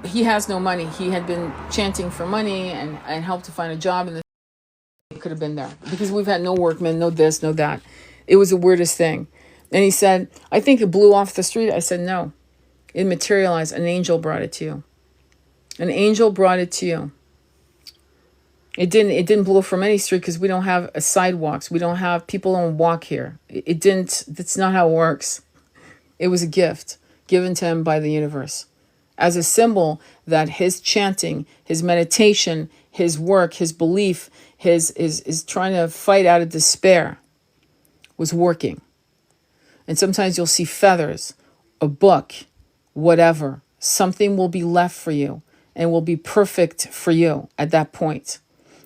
He has no money. He had been chanting for money and helped to find a job, and it could have been there because we've had no workmen, no this, no that. It was the weirdest thing. And he said, I think it blew off the street. I said, no, it materialized. An angel brought it to you. An angel brought it to you. It didn't blow from any street because we don't have sidewalks. We don't have, people don't walk here. It didn't, that's not how it works. It was a gift given to him by the universe as a symbol that his chanting, his meditation, his work, his belief, his trying to fight out of despair was working. And sometimes you'll see feathers, a book, whatever. Something will be left for you. And will be perfect for you at that point.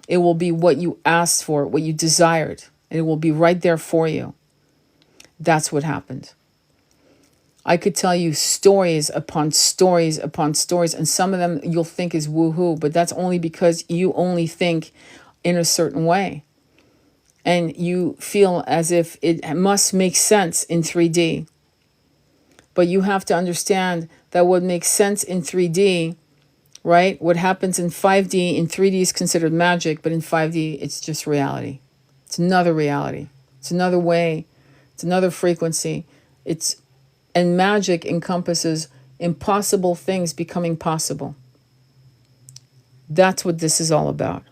It will be what you asked for, what you desired, and it will be right there for you. That's what happened. I could tell you stories upon stories upon stories, and some of them you'll think is woohoo, but that's only because you only think in a certain way. And you feel as if it must make sense in 3D. But you have to understand that what makes sense in 3D, right? What happens in 5D, in 3D is considered magic, but in 5D, it's just reality. It's another reality. It's another way. It's another frequency. And magic encompasses impossible things becoming possible. That's what this is all about.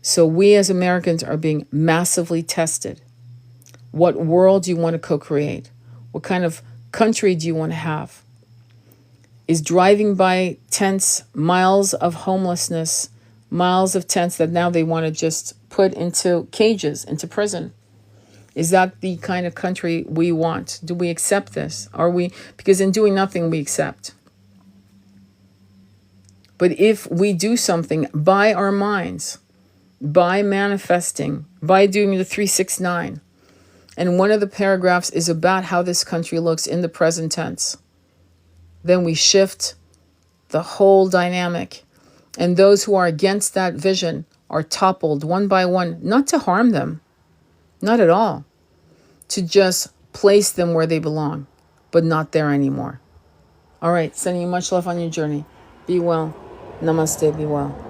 So we as Americans are being massively tested. What world do you want to co-create? What kind of country do you want to have? Is driving by tents, miles of homelessness, miles of tents that now they want to just put into cages, into prison. Is that the kind of country we want? Do we accept this? Are we? Because in doing nothing, we accept. But if we do something by our minds, by manifesting, by doing the 369, and one of the paragraphs is about how this country looks in the present tense, then we shift the whole dynamic. And those who are against that vision are toppled one by one, not to harm them, not at all, to just place them where they belong, but not there anymore. All right, sending you much love on your journey. Be well. Namaste, be well.